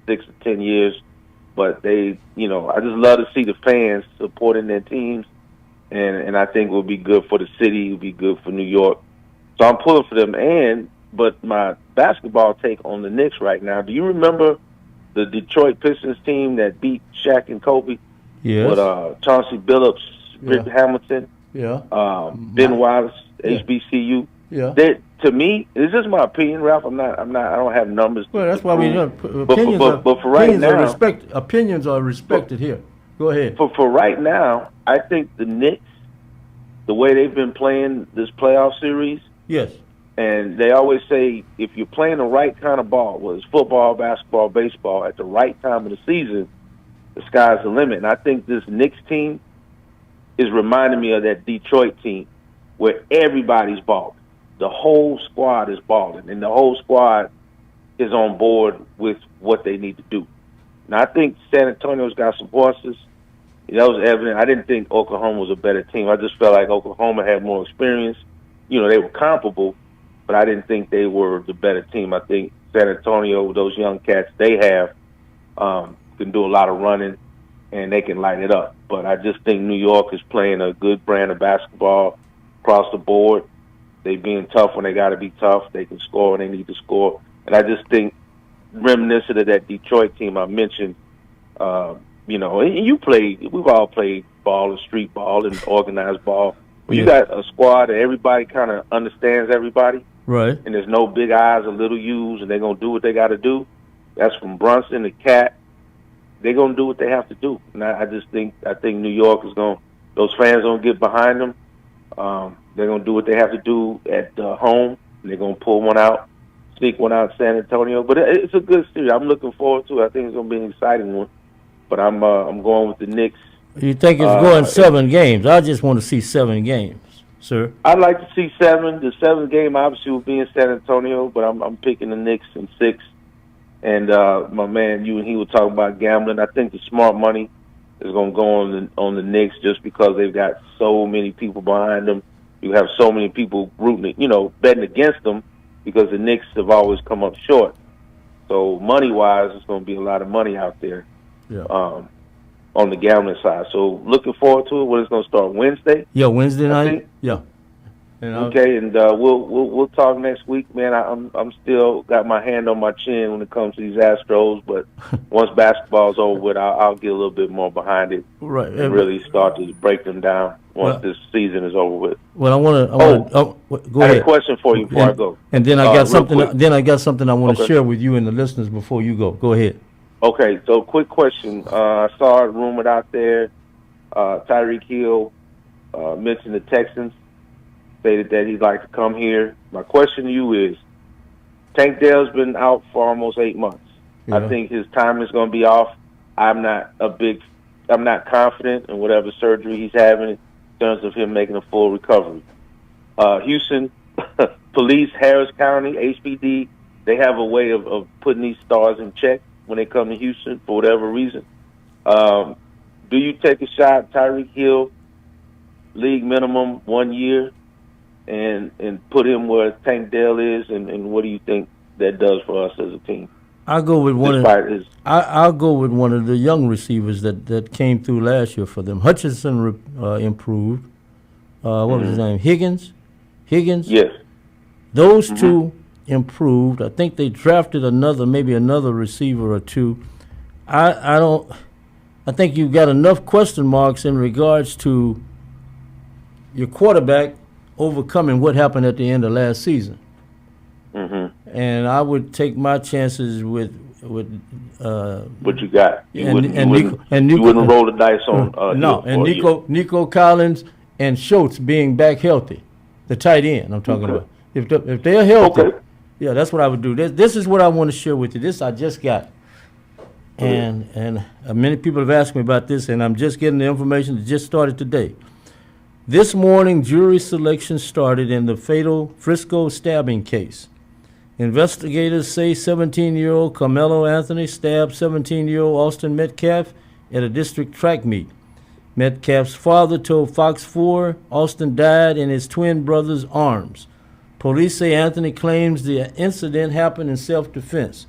6 to 10 years, but I just love to see the fans supporting their teams, and I think it will be good for the city. It will be good for New York. So I'm pulling for them. But my basketball take on the Knicks right now, do you remember the Detroit Pistons team that beat Shaq and Kobe? Yes. With Chauncey Billups, Rick Hamilton, Ben Wallace, HBCU. Yeah. To me, this is my opinion, Ralph. I don't have numbers. Well, that's why we know opinions. But for right now, opinions are respected here. Go ahead. For right now, I think the Knicks, the way they've been playing this playoff series. Yes. And they always say if you're playing the right kind of ball, whether it's football, basketball, baseball, at the right time of the season, the sky's the limit. And I think this Knicks team is reminding me of that Detroit team where everybody's balling. The whole squad is balling, and the whole squad is on board with what they need to do. Now, I think San Antonio's got some horses. That was evident. I didn't think Oklahoma was a better team. I just felt like Oklahoma had more experience. They were comparable, but I didn't think they were the better team. I think San Antonio, with those young cats they have, can do a lot of running, and they can light it up. But I just think New York is playing a good brand of basketball across the board. They being tough when they got to be tough. They can score when they need to score. And I just think, reminiscent of that Detroit team I mentioned, and we've all played ball and street ball and organized ball. When you got a squad that everybody kind of understands everybody, right? And there's no big eyes or little U's, and they're going to do what they got to do. That's from Brunson to Cat. They're going to do what they have to do. And I think New York is going to, those fans don't get behind them. They're going to do what they have to do at home. And they're going to pull one out, sneak one out in San Antonio. But it's a good series. I'm looking forward to it. I think it's going to be an exciting one. But I'm going with the Knicks. You think it's going 7 games? I just want to see 7 games, sir. I'd like to see 7. The 7th game obviously will be in San Antonio, but I'm picking the Knicks in 6. And my man, he was talking about gambling. I think the smart money is going to go on the Knicks just because they've got so many people behind them. You have so many people rooting, betting against them because the Knicks have always come up short. So money-wise, it's going to be a lot of money out there on the gambling side. So looking forward to it. When it's going to start Wednesday? Yeah, Wednesday night. Yeah. Okay, and we'll talk next week, man. I'm still got my hand on my chin when it comes to these Astros, but once basketball's over with, I'll get a little bit more behind it, right? And really start to break them down once this season is over with. Well, I want to. Go ahead. I had a question for you before I go. And then I got something. Then I got something I want to share with you and the listeners before you go. Go ahead. Okay, so quick question. I saw it rumored out there. Tyreek Hill mentioned the Texans. Stated that he'd like to come here. My question to you is, Tank Dell's been out for almost 8 months. Yeah. I think his time is going to be off. I'm not confident in whatever surgery he's having in terms of him making a full recovery. Houston Police, Harris County, HPD, they have a way of putting these stars in check when they come to Houston for whatever reason. Do you take a shot, Tyreek Hill, league minimum 1 year? and put him where Tank Dell is, and what do you think that does for us as a team? I'll go with one. Despite his- I'll go with one of the young receivers that came through last year for them. Hutchinson improved. What was his name? Higgins. Yes. Those two improved. I think they drafted maybe another receiver or two. I think you've got enough question marks in regards to your quarterback overcoming what happened at the end of last season. And I would take my chances with what you got. You wouldn't roll the dice on. No, and Nico Collins and Schultz being back healthy, the tight end I'm talking about. If they're healthy, yeah, that's what I would do. This is what I want to share with you. This I just got. And many people have asked me about this, and I'm just getting the information that just started today. This morning, jury selection started in the fatal Frisco stabbing case. Investigators say 17-year-old Carmelo Anthony stabbed 17-year-old Austin Metcalf at a district track meet. Metcalf's father told Fox 4 Austin died in his twin brother's arms. Police say Anthony claims the incident happened in self-defense.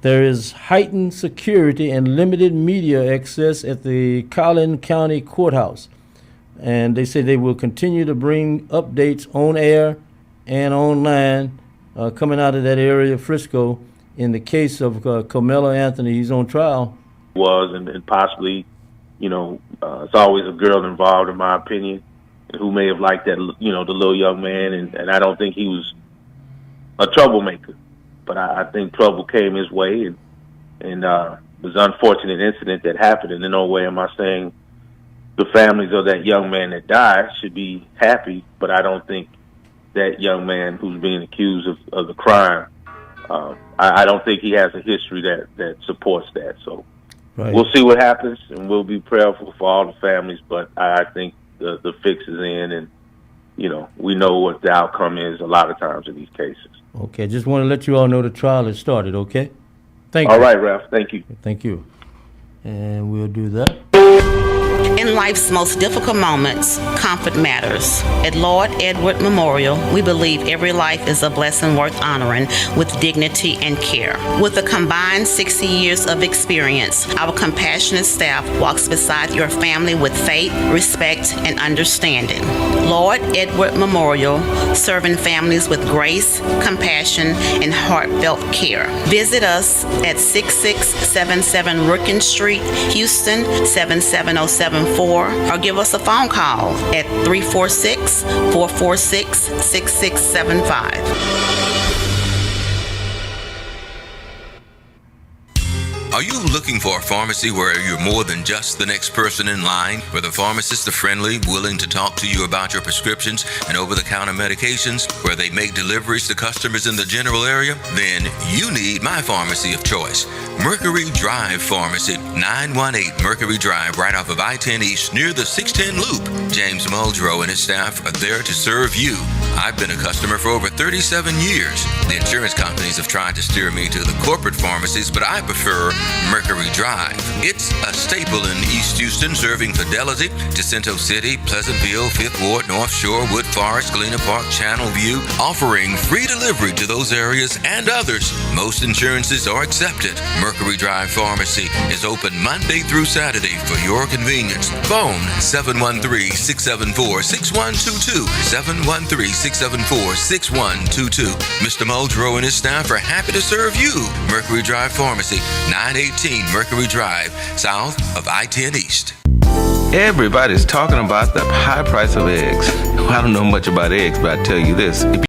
There is heightened security and limited media access at the Collin County Courthouse. And they say they will continue to bring updates on air and online coming out of that area of Frisco in the case of Carmelo Anthony. He's on trial. And possibly, it's always a girl involved, in my opinion, who may have liked that, the little young man. And I don't think he was a troublemaker. But I think trouble came his way, and it was an unfortunate incident that happened. And in no way am I saying the families of that young man that died should be happy, but I don't think that young man who's being accused of the crime, I don't think he has a history that supports that. So We'll see what happens, and we'll be prayerful for all the families, but I think the fix is in, and, we know what the outcome is a lot of times in these cases. Okay, just want to let you all know the trial has started, okay? Thank you. All right, Ralph. Thank you. Thank you. And we'll do that. In life's most difficult moments, comfort matters. At Lord Edward Memorial, we believe every life is a blessing worth honoring with dignity and care. With a combined 60 years of experience, our compassionate staff walks beside your family with faith, respect, and understanding. Lord Edward Memorial, serving families with grace, compassion, and heartfelt care. Visit us at 6677 Rookin Street, Houston, 77074, or give us a phone call at 346-446-6675. Are you looking for a pharmacy where you're more than just the next person in line, where the pharmacists are friendly, willing to talk to you about your prescriptions and over-the-counter medications, where they make deliveries to customers in the general area? Then you need my pharmacy of choice, Mercury Drive Pharmacy, 918 Mercury Drive, right off of I-10 East near the 610 Loop. James Muldrow and his staff are there to serve you. I've been a customer for over 37 years. The insurance companies have tried to steer me to the corporate pharmacies, but I prefer Mercury Drive. It's a staple in East Houston, serving Fidelity, Jacinto City, Pleasantville, Fifth Ward, North Shore, Wood Forest, Galena Park, Channel View, offering free delivery to those areas and others. Most insurances are accepted. Mercury Drive Pharmacy is open Monday through Saturday for your convenience. Phone 713-674-6122, 713-674-6122. Mr. Muldrow and his staff are happy to serve you. Mercury Drive Pharmacy, 918 Mercury Drive, south of I-10 East. Everybody's talking about the high price of eggs. Well, I don't know much about eggs, but I tell you this. If